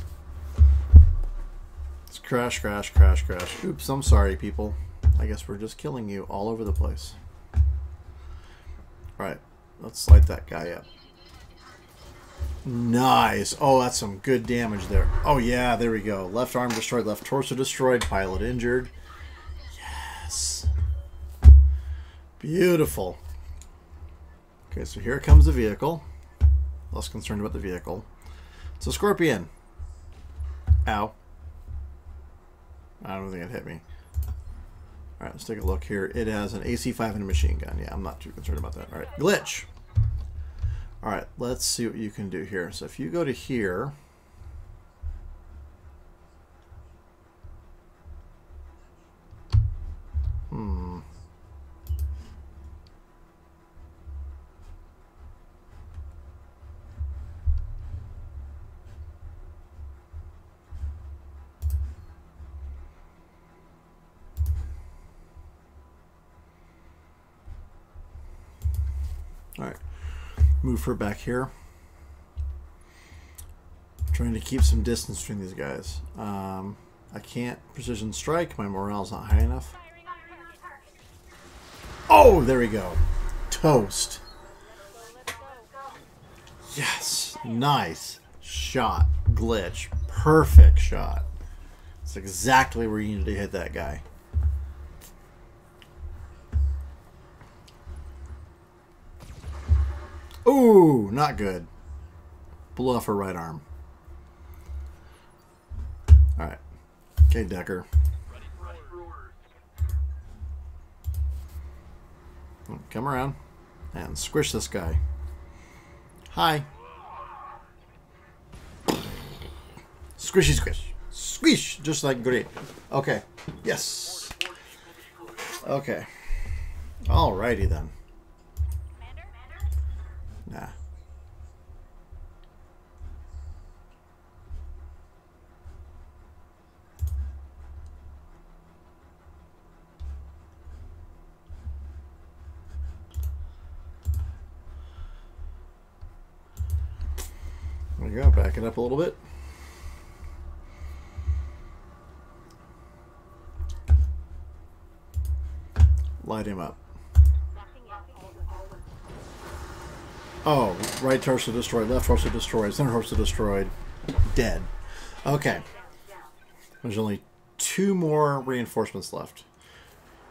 It's crash, crash, crash, crash. Oops, I'm sorry, people. I guess we're just killing you all over the place. All right. Let's light that guy up. Nice. Oh, that's some good damage there. Oh, yeah. There we go. Left arm destroyed. Left torso destroyed. Pilot injured. Yes. Beautiful. Okay, so here comes the vehicle. Less concerned about the vehicle. So Scorpion. Ow. I don't think it hit me. Alright, let's take a look here. It has an AC-5 and a machine gun. Yeah, I'm not too concerned about that. Alright, glitch. Alright, let's see what you can do here. So if you go to here. Alright, move her back here. Trying to keep some distance between these guys. I can't precision strike. My morale's not high enough. Oh, there we go. Toast. Yes. Nice shot. Glitch. Perfect shot. It's exactly where you needed to hit that guy. Ooh, not good. Blew off her right arm. Alright. Okay, Decker. Come around and squish this guy. Hi. Squishy squish. Squish! Just like great. Okay. Yes. Okay. Alrighty then. Nah. There we go. Back it up a little bit. Light him up. Oh, right torso destroyed, left torso destroyed, center torso destroyed, dead. Okay. There's only 2 more reinforcements left.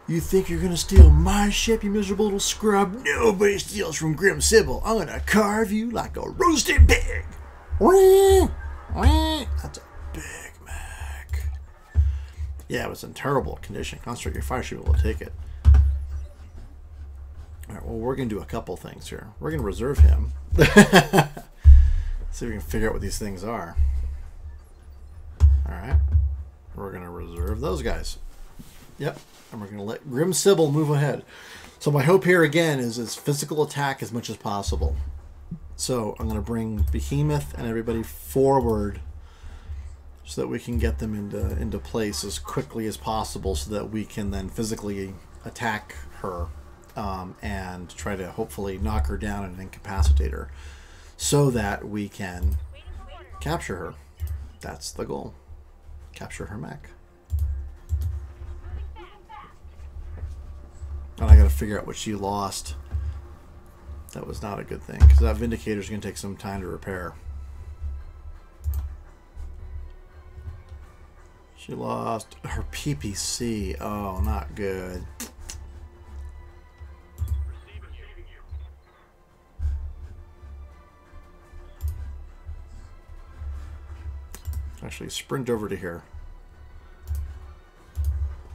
You think you're going to steal my ship, you miserable little scrub? Nobody steals from Grim Sybil. I'm going to carve you like a roasted pig. That's a big Mech. Yeah, it was in terrible condition. Concentrate your fire, should be able to take it. Alright, well, we're going to do a couple things here. We're going to reserve him. See if we can figure out what these things are. Alright. We're going to reserve those guys. Yep. And we're going to let Grim Sybil move ahead. So my hope here, again, is physical attack as much as possible. So I'm going to bring Behemoth and everybody forward so that we can get them into place as quickly as possible so that we can then physically attack her and try to hopefully knock her down and incapacitate her so that we can capture her. That's the goal. Capture her mech. And I got to figure out what she lost. That was not a good thing because that Vindicator is going to take some time to repair. She lost her PPC. Oh, not good. Actually, sprint over to here.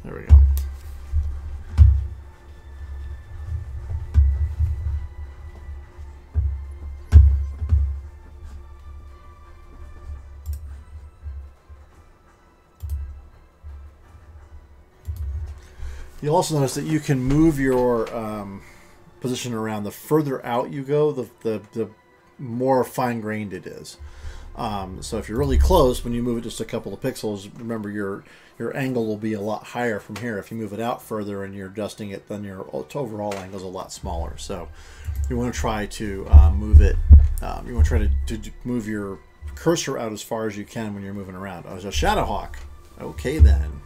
There we go. You'll also notice that you can move your position around. The further out you go, the more fine-grained it is. So if you're really close, when you move it just a couple of pixels, remember your angle will be a lot higher from here. If you move it out further and you're adjusting it, then your overall angle is a lot smaller. So you want to try to move it. You want to try to move your cursor out as far as you can when you're moving around. Oh, there's a Shadowhawk. Okay then.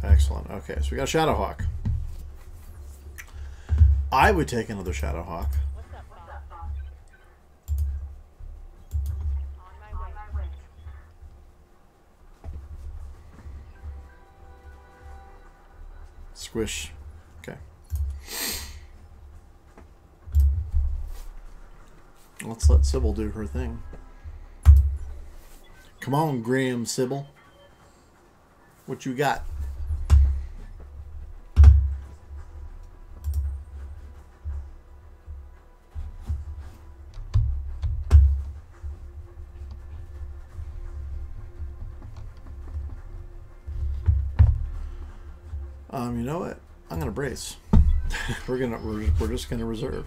Excellent. Okay, so we got a Shadowhawk. I would take another Shadowhawk. Squish. Okay. Let's let Sybil do her thing. Come on, Graham Sybil. What you got? You know what? I'm gonna brace. we're just gonna reserve.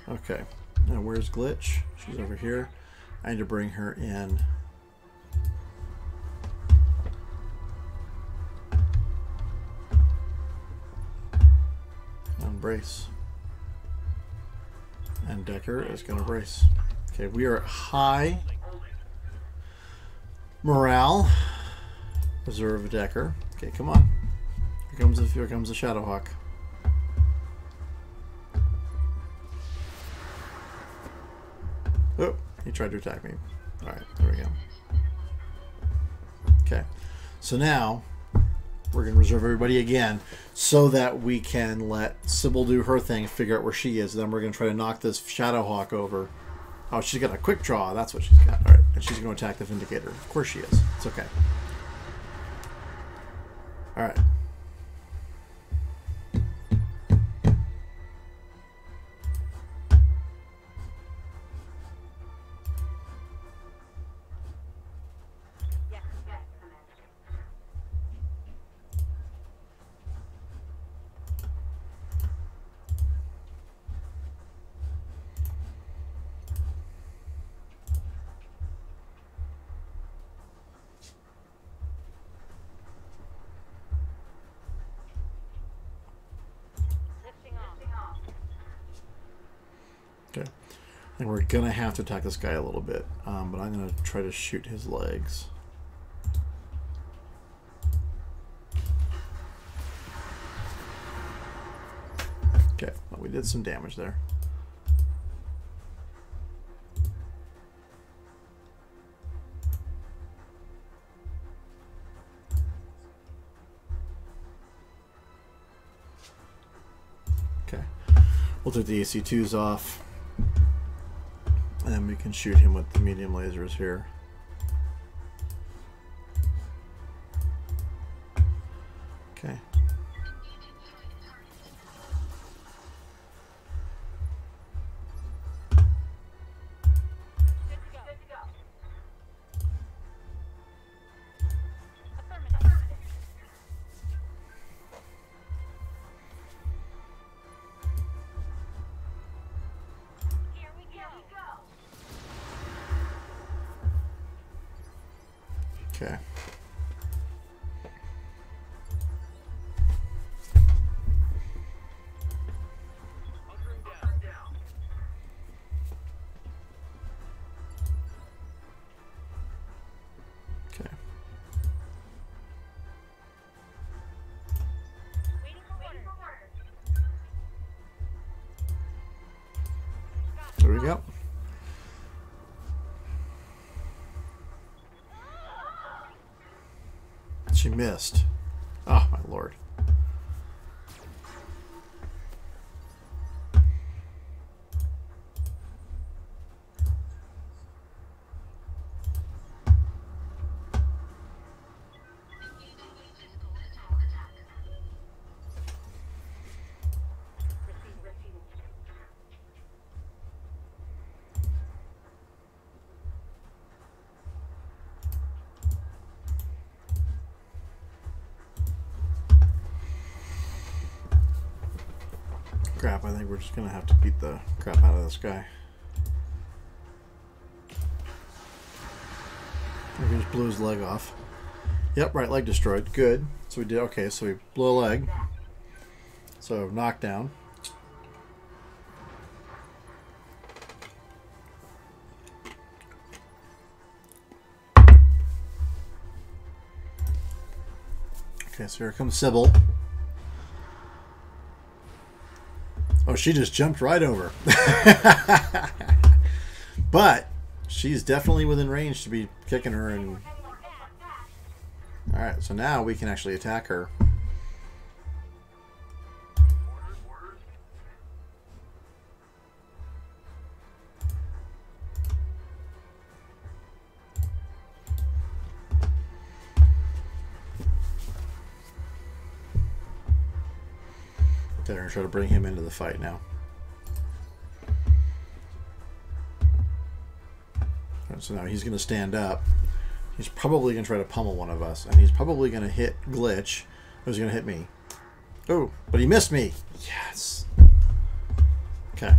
Okay. Now where's Glitch? She's over here. I need to bring her in. And brace. And Decker is gonna brace. Okay, we are at high morale. Reserve Decker. Okay, come on. Here comes the Shadowhawk. Oh, he tried to attack me. Alright, there we go. Okay, so now we're going to reserve everybody again so that we can let Sybil do her thing and figure out where she is. Then we're going to try to knock this Shadowhawk over. Oh, she's got a quick draw. That's what she's got. Alright, and she's going to attack the Vindicator. Of course she is. It's okay. Alright. Okay, I think we're gonna have to attack this guy a little bit, but I'm gonna try to shoot his legs. Okay, well, we did some damage there. Okay, we'll take the AC2s off. And then we can shoot him with the medium lasers here. Okay. Okay. Okay. There we go. She missed. Oh, my lord. Crap, I think we're just gonna have to beat the crap out of this guy. We just blew his leg off. Yep, right leg destroyed. Good. So we did okay, so we blew a leg. So knockdown. Okay, so here comes Sybil. Oh, she just jumped right over. But she's definitely within range to be kicking her. And all right, so now we can actually attack her. They're going to try to bring him into the fight now. Right, so now he's going to stand up. He's probably going to try to pummel one of us. And he's probably going to hit Glitch. Who's going to hit me? Oh, but he missed me. Yes. Okay.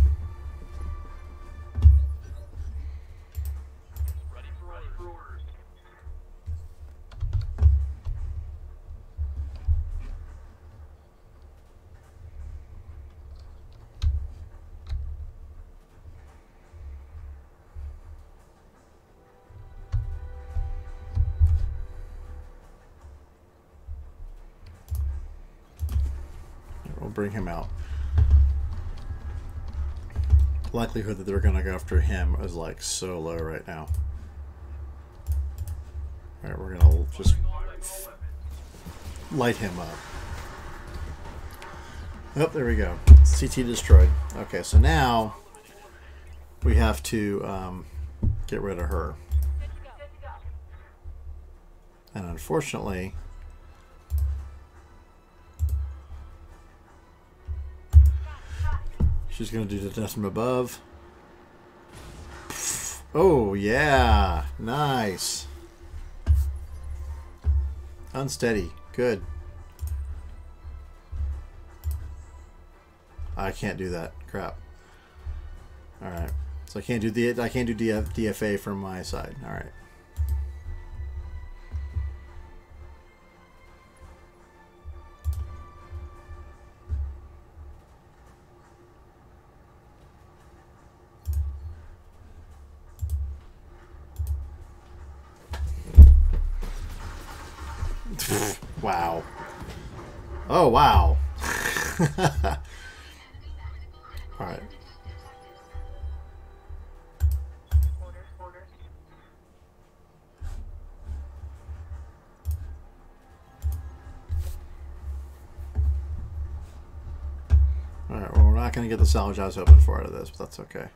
We'll bring him out. Likelihood that they're going to go after him is like so low right now. Alright, we're going to just light him up. Oh, there we go. CT destroyed. Okay, so now we have to get rid of her. And unfortunately, she's going to do the death from above. Oh, yeah. Nice. Unsteady. Good. I can't do that. Crap. Alright. So I can't do DFA from my side. Alright. Wow. Oh, wow. All right. All right, well, we're not going to get the salvage I was hoping for out of this, but that's okay.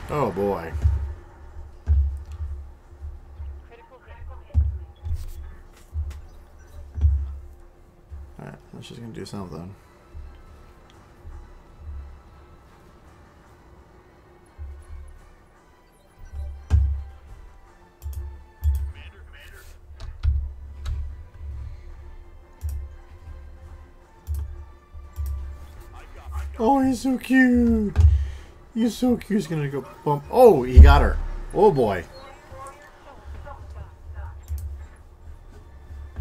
Oh, boy. She's gonna do something. Oh, he's so cute. He's so cute. He's gonna go bump. Oh, he got her. Oh boy.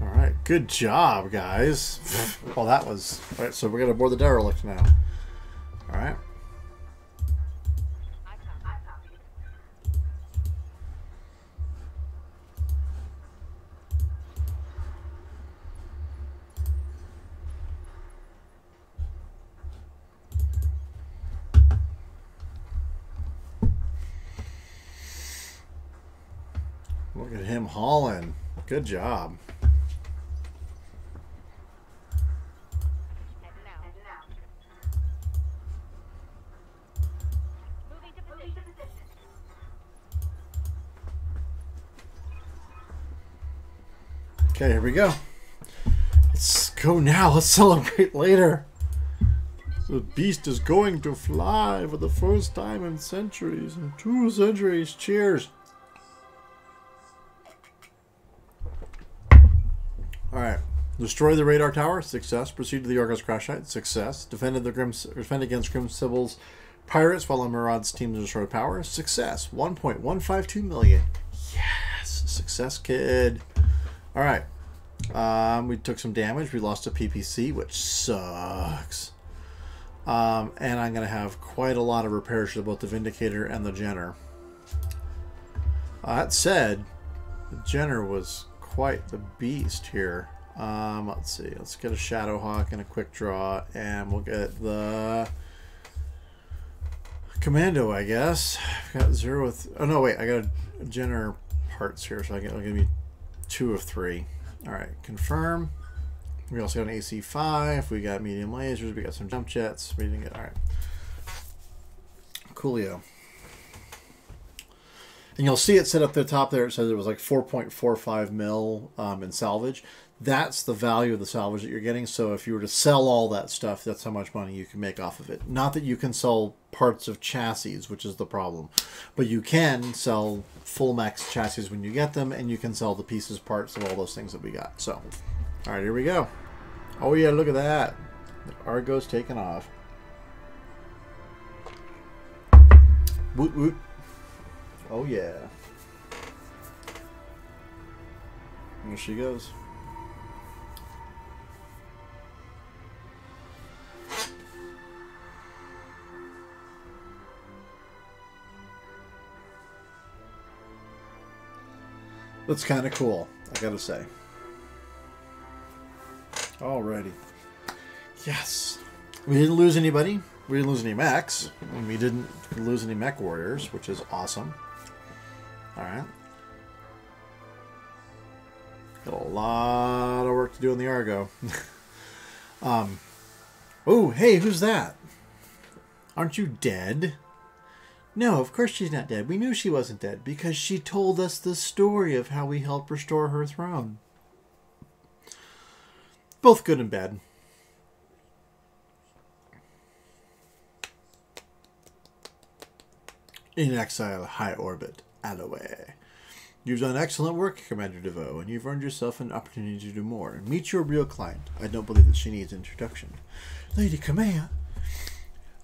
All right, good job, guys. Well, that was all right. So we're gonna board the derelict now. All right. Look at him hauling. Good job. Okay, here we go. Let's go now. Let's celebrate later. The beast is going to fly for the first time in centuries. In 2 centuries. Cheers. Alright. Destroy the radar tower. Success. Proceed to the Argo's crash site. Success. Defend against Grim Sybil's pirates while Murad's team destroy power. Success. 1.152 million. Yes. Success, kid. Alright. We took some damage. We lost a PPC, which sucks. And I'm going to have quite a lot of repairs to both the Vindicator and the Jenner. That said, the Jenner was quite the beast here. Let's see. Let's get a Shadowhawk and a quick draw, and we'll get the Commando, I guess. I've got 0 with... Oh, no, wait. I got a Jenner parts here, so I'll give me 2 of 3. All right, confirm. We also got an AC5. We got medium lasers. We got some jump jets. We didn't get... All right. Coolio. And you'll see it set up the top there. It says it was like 4.45 mil in salvage. That's the value of the salvage that you're getting. So if you were to sell all that stuff, that's how much money you can make off of it. Not that you can sell parts of chassis, which is the problem. But you can sell full max chassis when you get them, and you can sell the pieces, parts of all those things that we got. So, all right, here we go. Oh, yeah, look at that. The Argo's taking off. Woot, woot. Oh, yeah. There she goes. That's kind of cool, I gotta say. Alrighty. Yes. We didn't lose anybody. We didn't lose any mechs. And we didn't lose any mech warriors, which is awesome. Alright. Got a lot of work to do in the Argo. Oh, hey, who's that? Aren't you dead? No, of course she's not dead. We knew she wasn't dead because she told us the story of how we helped restore her throne. Both good and bad. In exile, high orbit, Alloway. You've done excellent work, Commander DeVoe, and you've earned yourself an opportunity to do more. Meet your real client. I don't believe that she needs introduction. Lady Kamea.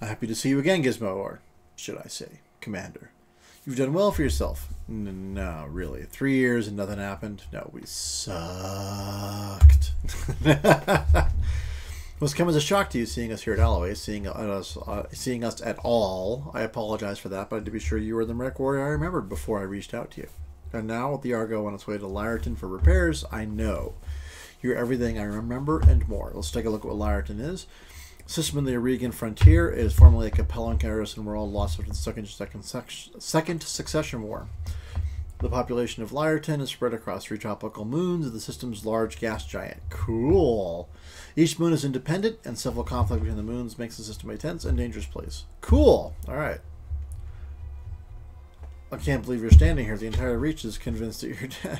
Happy to see you again, Gizmo, or should I say, Commander. You've done well for yourself. No, really. 3 years and nothing happened? No, we sucked. Must come as a shock to you seeing us here at Alloway, seeing us at all. I apologize for that, but to be sure you were the mech warrior I remembered before I reached out to you. And now with the Argo on its way to Lyreton for repairs, I know you're everything I remember and more. Let's take a look at what Lyreton is. System in the Regan frontier is formerly a Capellan garrison world lost after the second succession war. The population of Lyreton is spread across 3 tropical moons of the system's large gas giant. Cool. Each moon is independent, and civil conflict between the moons makes the system a tense and dangerous place. Cool. All right. I can't believe you're standing here. The entire Reach is convinced that you're dead.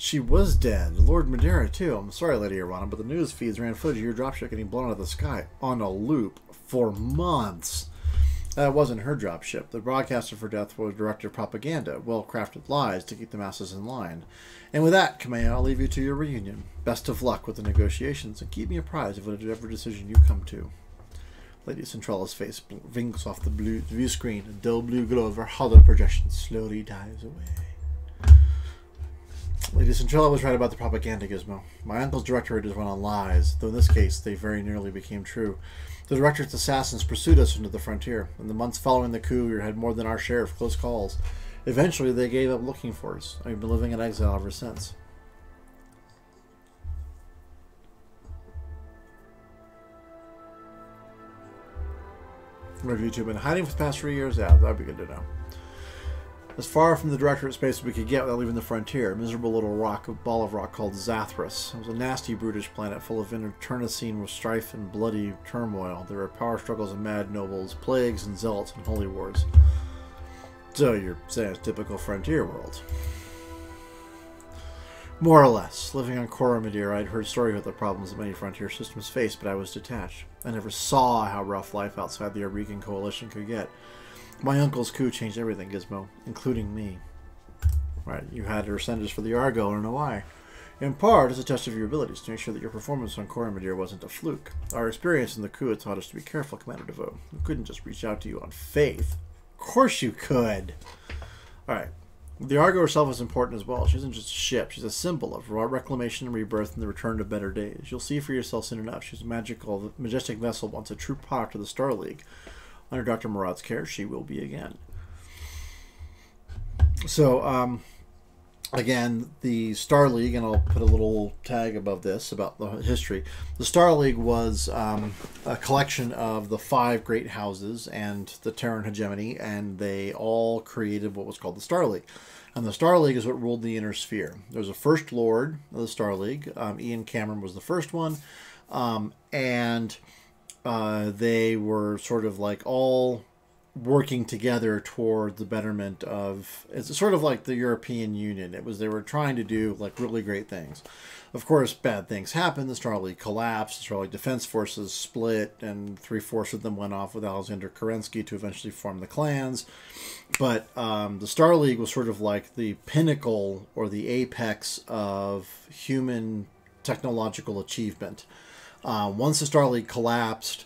She was dead. Lord Madeira, too. I'm sorry, Lady Arano, but the news feeds ran footage of your dropship getting blown out of the sky on a loop for months. That wasn't her dropship. The broadcaster for death was director of propaganda, well-crafted lies to keep the masses in line. And with that, Kamea, I'll leave you to your reunion. Best of luck with the negotiations, and keep me apprised of whatever decision you come to. Lady Centrala's face winks off the view screen. A dull blue glow of her hollow projection slowly dies away. Lady Centrala was right about the propaganda gizmo. My uncle's directorate is run on lies, though in this case they very nearly became true. The directorate's assassins pursued us into the frontier. In the months following the coup, we had more than our share of close calls. Eventually, they gave up looking for us. I've been living in exile ever since. Where have you two been hiding for the past 3 years? Yeah, that'd be good to know. As far from the directorate space as we could get without leaving the frontier, a miserable little ball of rock called Zathras. It was a nasty, brutish planet full of internecine with strife and bloody turmoil. There were power struggles and mad nobles, plagues and zealots and holy wars. So you're saying it's typical frontier world. More or less. Living on Madeira, I'd heard stories about the problems that many frontier systems face, but I was detached. I never saw how rough life outside the Raking coalition could get. My uncle's coup changed everything, Gizmo, including me. Right, you had her send us for the Argo, I don't know why. In part, as a test of your abilities, to make sure that your performance on Madeira wasn't a fluke. Our experience in the coup had taught us to be careful, Commander DeVoe. We couldn't just reach out to you on faith. Of course you could! Alright. The Argo herself is important as well. She isn't just a ship. She's a symbol of reclamation and rebirth and the return to better days. You'll see for yourself soon enough. She's a magical, majestic vessel, once a true product of the Star League. Under Dr. Murad's care, she will be again. So, again, the Star League, and I'll put a little tag above this about the history. The Star League was a collection of the 5 great houses and the Terran hegemony, and they all created what was called the Star League. And the Star League is what ruled the inner sphere. There was a first lord of the Star League. Ian Cameron was the first one. They were sort of like all working together toward the betterment of, it's sort of like the European Union. They were trying to do like really great things. Of course, bad things happened. The Star League collapsed. The Star League Defense Forces split, and 3/4 of them went off with Alexander Kerensky to eventually form the clans. But the Star League was sort of like the pinnacle or the apex of human technological achievement. Once the Star League collapsed,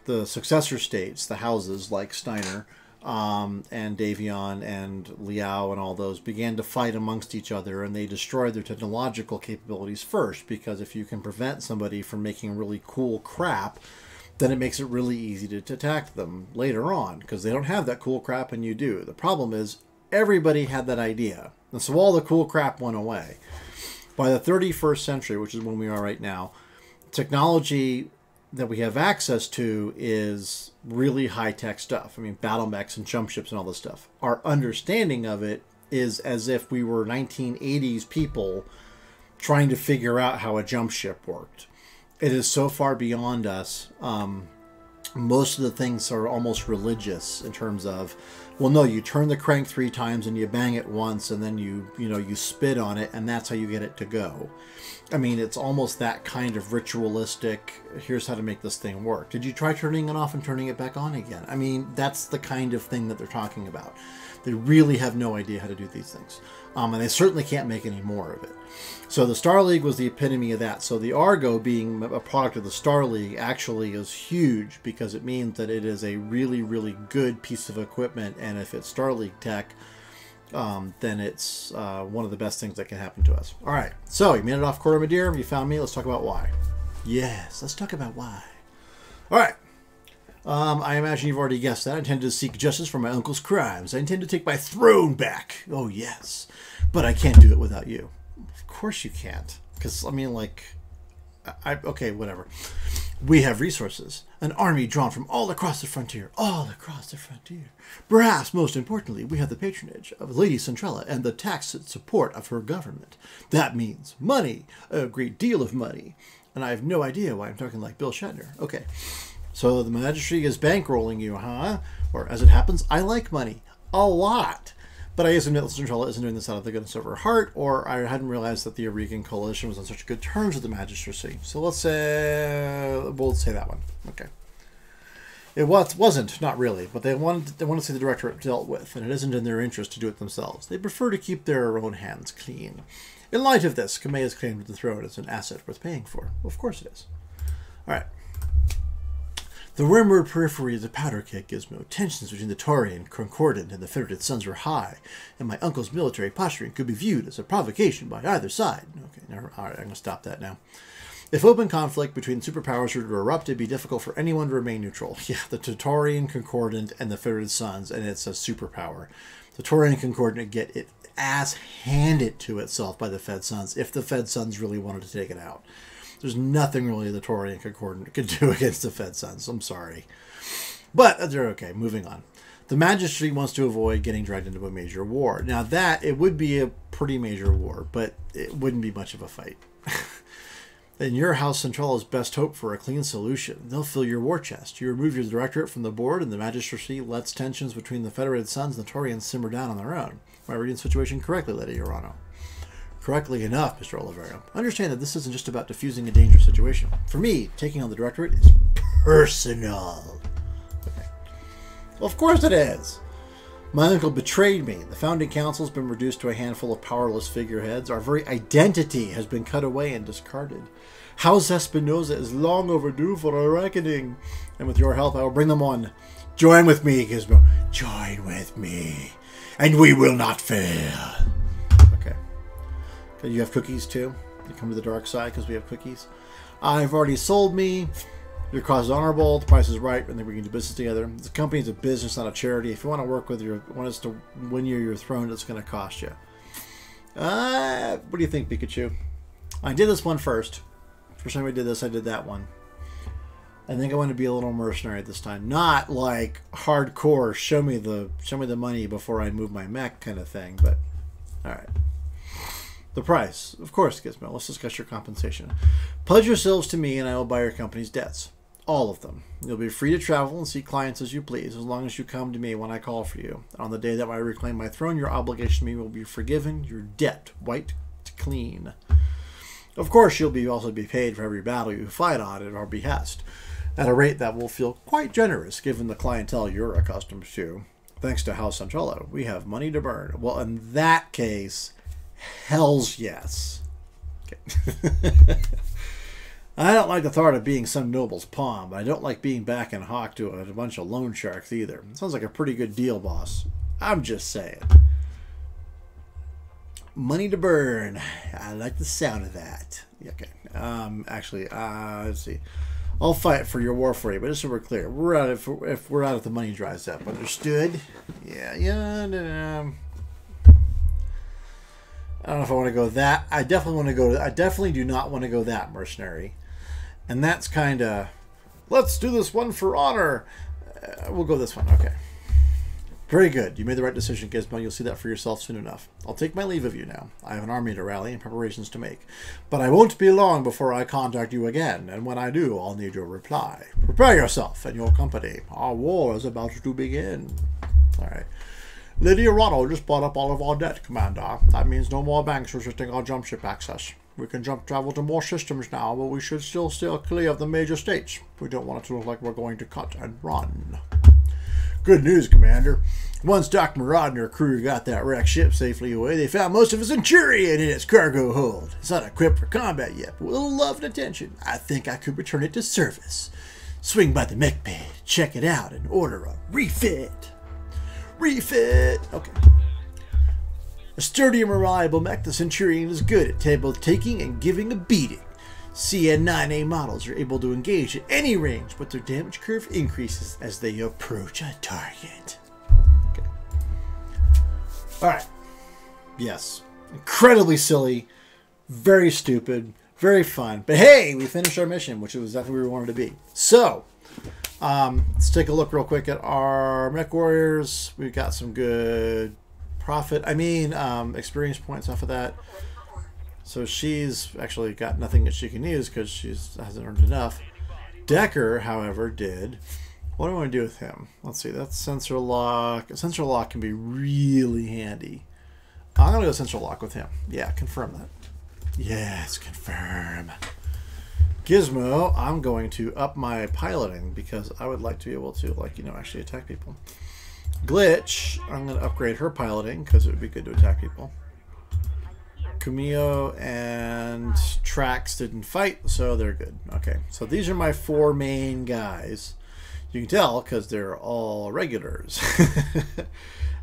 the successor states, the houses like Steiner and Davion and Liao and all those, began to fight amongst each other, and they destroyed their technological capabilities first, because if you can prevent somebody from making really cool crap, then it makes it really easy to attack them later on, because they don't have that cool crap and you do. The problem is everybody had that idea, and so all the cool crap went away. By the 31st century, which is when we are right now, technology that we have access to is really high-tech stuff. I mean, battle mechs and jump ships and all this stuff. Our understanding of it is as if we were 1980s people trying to figure out how a jump ship worked. It is so far beyond us. Most of the things are almost religious in terms of, well, no, you turn the crank 3 times and you bang it once, and then you spit on it, and that's how you get it to go. I mean, it's almost that kind of ritualistic, here's how to make this thing work. Did you try turning it off and turning it back on again? I mean, that's the kind of thing that they're talking about. They really have no idea how to do these things. And they certainly can't make any more of it. So the Star League was the epitome of that. So the Argo, being a product of the Star League, actually is huge, because it means that it is a really, really good piece of equipment. And if it's Star League tech, then it's one of the best things that can happen to us. All right, so you made it off Madeira. You found me. Let's talk about why. Yes, let's talk about why. All right. I imagine you've already guessed that. I intend to seek justice for my uncle's crimes. I intend to take my throne back. Oh, yes. But I can't do it without you. Of course you can't. Because, I mean, like... okay, whatever. We have resources. An army drawn from all across the frontier. All across the frontier. Perhaps, most importantly, we have the patronage of Lady Centrala and the tacit support of her government. That means money. A great deal of money. And I have no idea why I'm talking like Bill Shatner. Okay. So the Magistracy is bankrolling you, huh? Or, as it happens, I like money. A lot. But I assume that Centurion isn't doing this out of the goodness of her heart, or I hadn't realized that the Raking coalition was on such good terms with the magistracy. So we'll say that one. Okay. It wasn't, not really, but they wanted to see the directorate dealt with, and it isn't in their interest to do it themselves. They prefer to keep their own hands clean. In light of this, Kamea's claim to the throne is an asset worth paying for. Well, of course it is. All right. The rumored periphery of the powder keg Gizmo. Tensions between the Taurian Concordant and the Federated Sons were high, and my uncle's military posturing could be viewed as a provocation by either side. Okay, all right, I'm going to stop that now. If open conflict between superpowers were to erupt, it'd be difficult for anyone to remain neutral. Yeah, the Taurian Concordant and the Federated Sons, and it's a superpower. The Taurian Concordant would get its ass handed to itself by the Fed Sons if the Fed Sons really wanted to take it out. There's nothing really the Taurian Concordant could do against the Fed Sons. I'm sorry. But they're okay. Moving on. The Magistracy wants to avoid getting dragged into a major war. Now it would be a pretty major war, but it wouldn't be much of a fight. In your house, Centrala's best hope for a clean solution. They'll fill your war chest. You remove your directorate from the board, and the Magistracy lets tensions between the Federated Sons and the Taurians simmer down on their own. Am I reading the situation correctly, Lady Arano? Correctly enough, Mr. Oliveira. Understand that this isn't just about diffusing a dangerous situation. For me, taking on the directorate is personal. Okay. Well, of course it is. My uncle betrayed me. The founding council has been reduced to a handful of powerless figureheads. Our very identity has been cut away and discarded. House Espinosa is long overdue for a reckoning. And with your help, I will bring them on. Join with me, Gizmo. Join with me. And we will not fail. Okay. You have cookies too? You come to the dark side because we have cookies? I've already sold me. Your cause is honorable. The price is right. And then we can do business together. The company is a business, not a charity. If you want to work with want us to win you your throne, it's going to cost you. What do you think, Pikachu? I did this one first. First time I did this, I did that one. I think I want to be a little mercenary this time. Not like hardcore, show me the money before I move my mech kind of thing. But, all right. The price. Of course, Gizmo. Let's discuss your compensation. Pledge yourselves to me and I will buy your company's debts. All of them. You'll be free to travel and see clients as you please, as long as you come to me when I call for you. On the day that I reclaim my throne, your obligation to me will be forgiven, your debt wiped clean. Of course, you'll also be paid for every battle you fight on at our behest, at a rate that will feel quite generous given the clientele you're accustomed to. Thanks to House Centrello, we have money to burn. Well, in that case, hell's yes. Okay. I don't like the thought of being some noble's pawn, but I don't like being back in hock to a bunch of loan sharks either. Sounds like a pretty good deal, boss. I'm just saying. Money to burn. I like the sound of that. Okay. Actually, let's see. I'll fight for your war for you, but just so we're clear, we're out if we're out if the money dries up. Understood? Yeah. No. I don't know if I want to go that. I definitely do not want to go that mercenary. And that's kind of, let's do this one for honor. We'll go this one. Okay. Very good. You made the right decision, Gizmo. You'll see that for yourself soon enough. I'll take my leave of you now. I have an army to rally and preparations to make. But I won't be long before I contact you again. And when I do, I'll need your reply. Prepare yourself and your company. Our war is about to begin. All right. Lady Arano just bought up all of our debt, Commander. That means no more banks resisting our jump ship access. We can travel to more systems now, but we should still steer clear of the major states. We don't want it to look like we're going to cut and run. Good news, Commander. Once Dr. Murad and her crew got that wrecked ship safely away, they found most of a Centurion in its cargo hold. It's not equipped for combat yet, but with a little love and attention, I think I could return it to service. Swing by the mech bay, check it out, and order a refit. Refit! Okay. A sturdy and reliable mech, the Centurion is good at table taking and giving a beating. CN9A models are able to engage at any range, but their damage curve increases as they approach a target. Okay. Alright. Yes. Incredibly silly. Very stupid. Very fun. But hey, we finished our mission, which was exactly where we wanted to be. So, let's take a look real quick at our mech warriors. We've got some good experience points off of that. So she's actually got nothing that she can use because she hasn't earned enough. Decker, however, did What do I want to do with him? Let's see. That's sensor lock. Sensor lock can be really handy. I'm going to go sensor lock with him. Yeah, confirm that. Yes, confirm. Gizmo, I'm going to up my piloting because I would like to be able to, like, you know, actually attack people. Glitch, I'm going to upgrade her piloting because it would be good to attack people. Kamea and Trax didn't fight, so they're good. Okay, so these are my 4 main guys. You can tell because they're all regulars.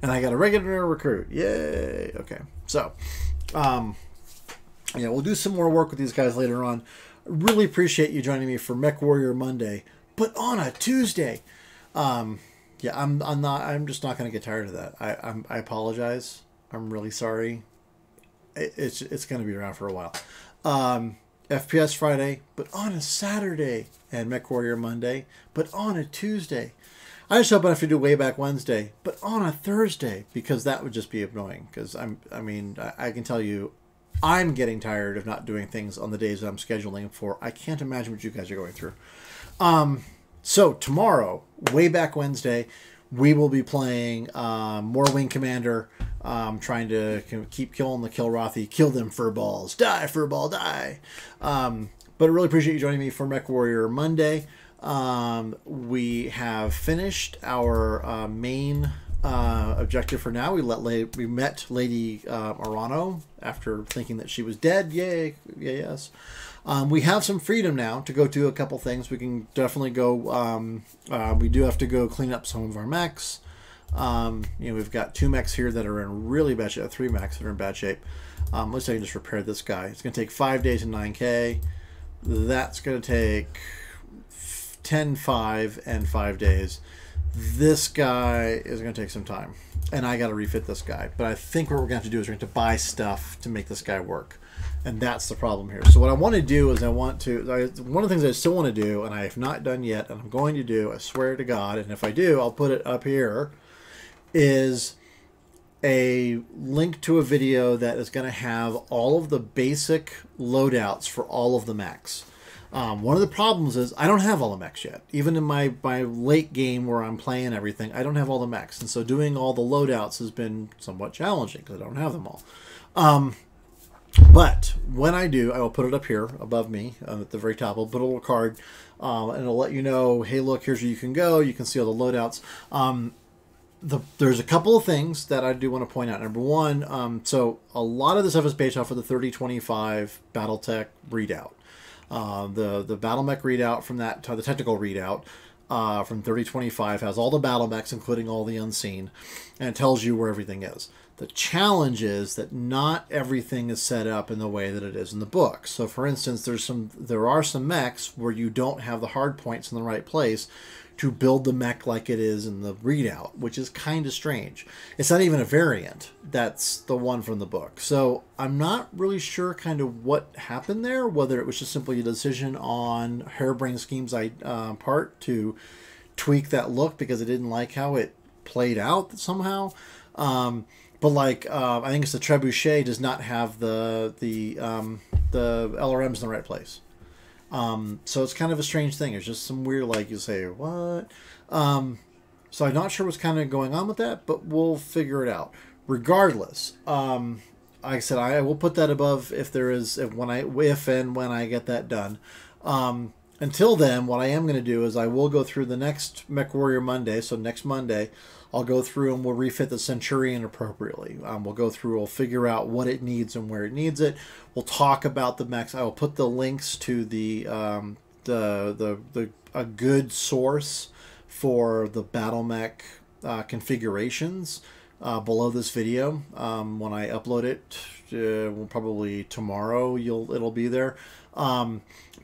And I got a regular recruit. Yay! Okay, so, yeah, we'll do some more work with these guys later on. Really appreciate you joining me for Mech Warrior Monday, but on a Tuesday. Yeah, I'm just not going to get tired of that. I apologize. I'm really sorry. It's going to be around for a while. FPS Friday, but on a Saturday, and Mech Warrior Monday, but on a Tuesday. I just hope I don't have to do way back Wednesday, but on a Thursday, because that would just be annoying. Because I can tell you, I'm getting tired of not doing things on the days that I'm scheduling for. I can't imagine what you guys are going through. So tomorrow, way back Wednesday, we will be playing more Wing Commander, trying to keep killing the Kilrathi, kill them furballs, die furball, die. But I really appreciate you joining me for Mech Warrior Monday. We have finished our main objective for now. We met Lady Arano after thinking that she was dead. Yay, yes. We have some freedom now to go do a couple things. We can definitely go. We do have to go clean up some of our mechs. We've got 2 mechs here that are in really bad shape. 3 mechs that are in bad shape. Let's say I can just repair this guy. It's going to take 5 days and 9K. That's going to take 10, 5, and 5 days. This guy is going to take some time, and I got to refit this guy. But I think what we're going to have to do is we're going to buy stuff to make this guy work, and that's the problem here. So what I want to do is one of the things I still want to do, and I have not done yet, and I'm going to do, I swear to God, and if I do, I'll put it up here, is a link to a video that is going to have all of the basic loadouts for all of the mechs. One of the problems is I don't have all the mechs yet. Even in my late game where I'm playing everything, I don't have all the mechs. And so doing all the loadouts has been somewhat challenging because I don't have them all. But when I do, I will put it up here above me at the very top. I'll put a little card and it'll let you know, hey, look, here's where you can go. You can see all the loadouts. There's a couple of things that I do want to point out. Number one, so a lot of this stuff is based off of the 3025 BattleTech readout. The battle mech readout from that, the technical readout from 3025 has all the battle mechs, including all the unseen, and it tells you where everything is. The challenge is that not everything is set up in the way that it is in the book. So, for instance, there are some mechs where you don't have the hard points in the right place to build the mech like it is in the readout, which is kind of strange. It's not even a variant. That's the one from the book. So I'm not really sure kind of what happened there, whether it was just simply a decision on Harebrained Scheme's part to tweak that look because it didn't like how it played out somehow. But like, I think it's the Trebuchet does not have the LRMs in the right place. So it's kind of a strange thing. It's just some weird, like, you say, what? So I'm not sure what's kind of going on with that, but we'll figure it out. Regardless, like I said, I will put that above if and when I get that done. Until then, what I am going to do is I will go through the next Mech Warrior Monday. So next Monday, I'll go through and we'll refit the Centurion appropriately. We'll figure out what it needs and where it needs it. We'll talk about the mechs. I will put the links to a good source for the battle mech configurations below this video. When I upload it, probably tomorrow, it'll be there.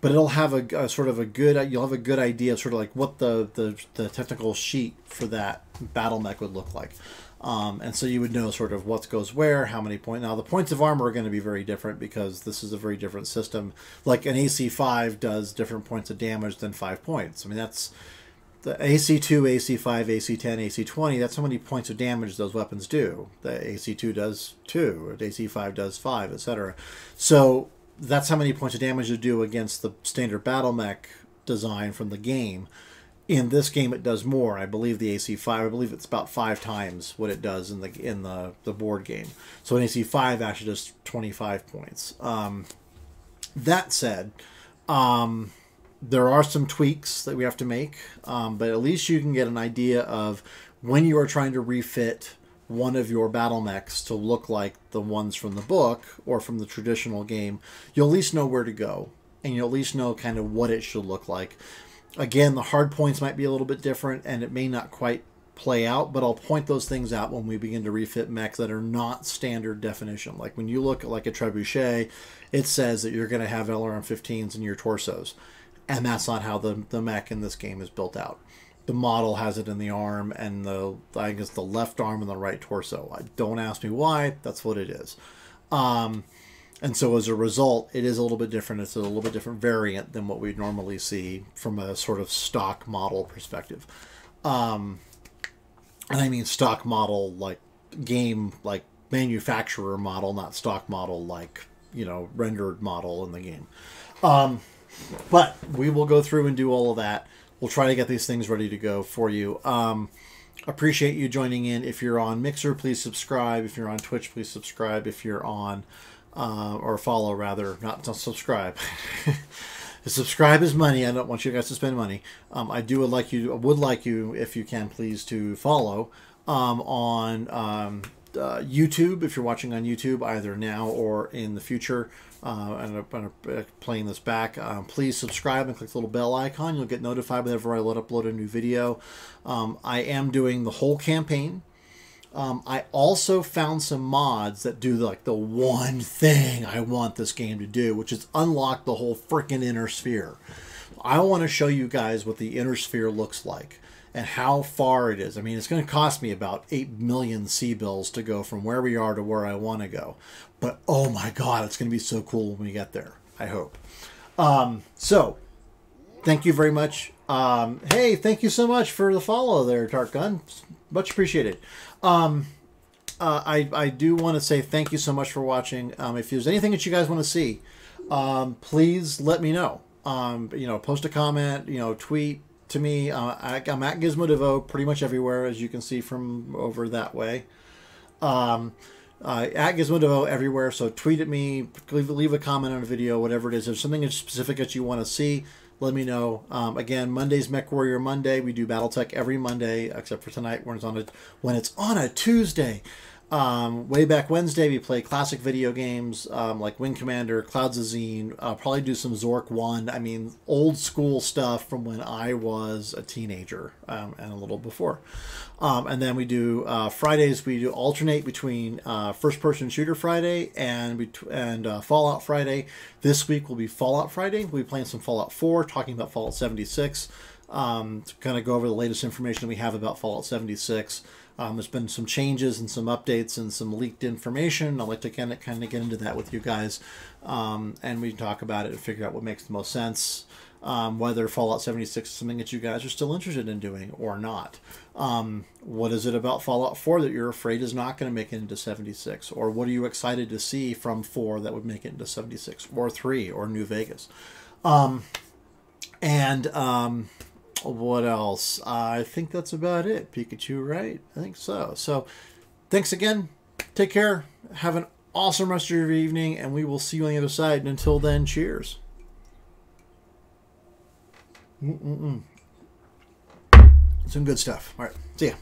But it'll have you'll have a good idea of sort of like what the technical sheet for that battle mech would look like. And so you would know sort of what goes where, how many points. Now the points of armor are going to be very different because this is a very different system. Like an AC5 does different points of damage than 5 points. I mean, that's the AC2, AC5, AC10, AC20, that's how many points of damage those weapons do. The AC2 does 2, the AC5 does 5, etc. So that's how many points of damage you do against the standard battle mech design from the game. In this game, it does more. I believe the AC5. I believe it's about 5 times what it does in the board game. So an AC5 actually does 25 points. That said, there are some tweaks that we have to make, but at least you can get an idea of when you are trying to refit one of your battle mechs to look like the ones from the book or from the traditional game. You'll at least know where to go, and you'll at least know kind of what it should look like. Again, the hard points might be a little bit different, and it may not quite play out, but I'll point those things out when we begin to refit mechs that are not standard definition. Like when you look at like a trebuchet, it says that you're going to have LRM-15s in your torsos, and that's not how the mech in this game is built out. The model has it in the arm and I guess the left arm and the right torso. Don't ask me why. That's what it is. And so as a result, it is a little bit different. It's a little bit different variant than what we'd normally see from a sort of stock model perspective. And I mean stock model like game, like manufacturer model, not stock model like, you know, rendered model in the game. But we will go through and do all of that. We'll try to get these things ready to go for you. Appreciate you joining in. If you're on Mixer, please subscribe. If you're on Twitch, please subscribe. If you're on, or follow rather, not to subscribe. Subscribe is money. I don't want you guys to spend money. I would like you, if you can, please, to follow on YouTube. If you're watching on YouTube, either now or in the future, and I'm playing this back, please subscribe and click the little bell icon. You'll get notified whenever I upload a new video. I am doing the whole campaign. I also found some mods that do like the one thing I want this game to do, which is unlock the whole freaking inner sphere. I want to show you guys what the inner sphere looks like and how far it is. I mean, it's going to cost me about 8 million C-bills to go from where we are to where I want to go. But, oh my God, it's going to be so cool when we get there, I hope. So, thank you very much. Hey, thank you so much for the follow there, Tart Gun. Much appreciated. I do want to say thank you so much for watching. If there's anything that you guys want to see, please let me know. You know, post a comment, you know, tweet to me. I'm at GizmoDevo pretty much everywhere, as you can see from over that way. At GizmoDevo everywhere, so tweet at me, leave a comment on a video, whatever it is. If there's something specific that you want to see, let me know. Again, Monday's Mech Warrior Monday. We do BattleTech every Monday, except for tonight when it's on a Tuesday. Way back Wednesday, we play classic video games like Wing Commander, Clouds of Zine. Probably do some Zork 1. I mean, old school stuff from when I was a teenager and a little before. And then we do Fridays. We do alternate between first-person shooter Friday and Fallout Friday. This week will be Fallout Friday. We'll be playing some Fallout 4, talking about Fallout 76. To kind of go over the latest information we have about Fallout 76. There's been some changes and some updates and some leaked information. I'd like to kind of get into that with you guys. And we talk about it and figure out what makes the most sense. Whether Fallout 76 is something that you guys are still interested in doing or not. What is it about Fallout 4 that you're afraid is not going to make it into 76? Or what are you excited to see from 4 that would make it into 76? Or 3 or New Vegas? What else? I think that's about it. Pikachu, right? I think so. So, thanks again. Take care. Have an awesome rest of your evening, and we will see you on the other side. And until then, cheers. Some good stuff. All right. See ya.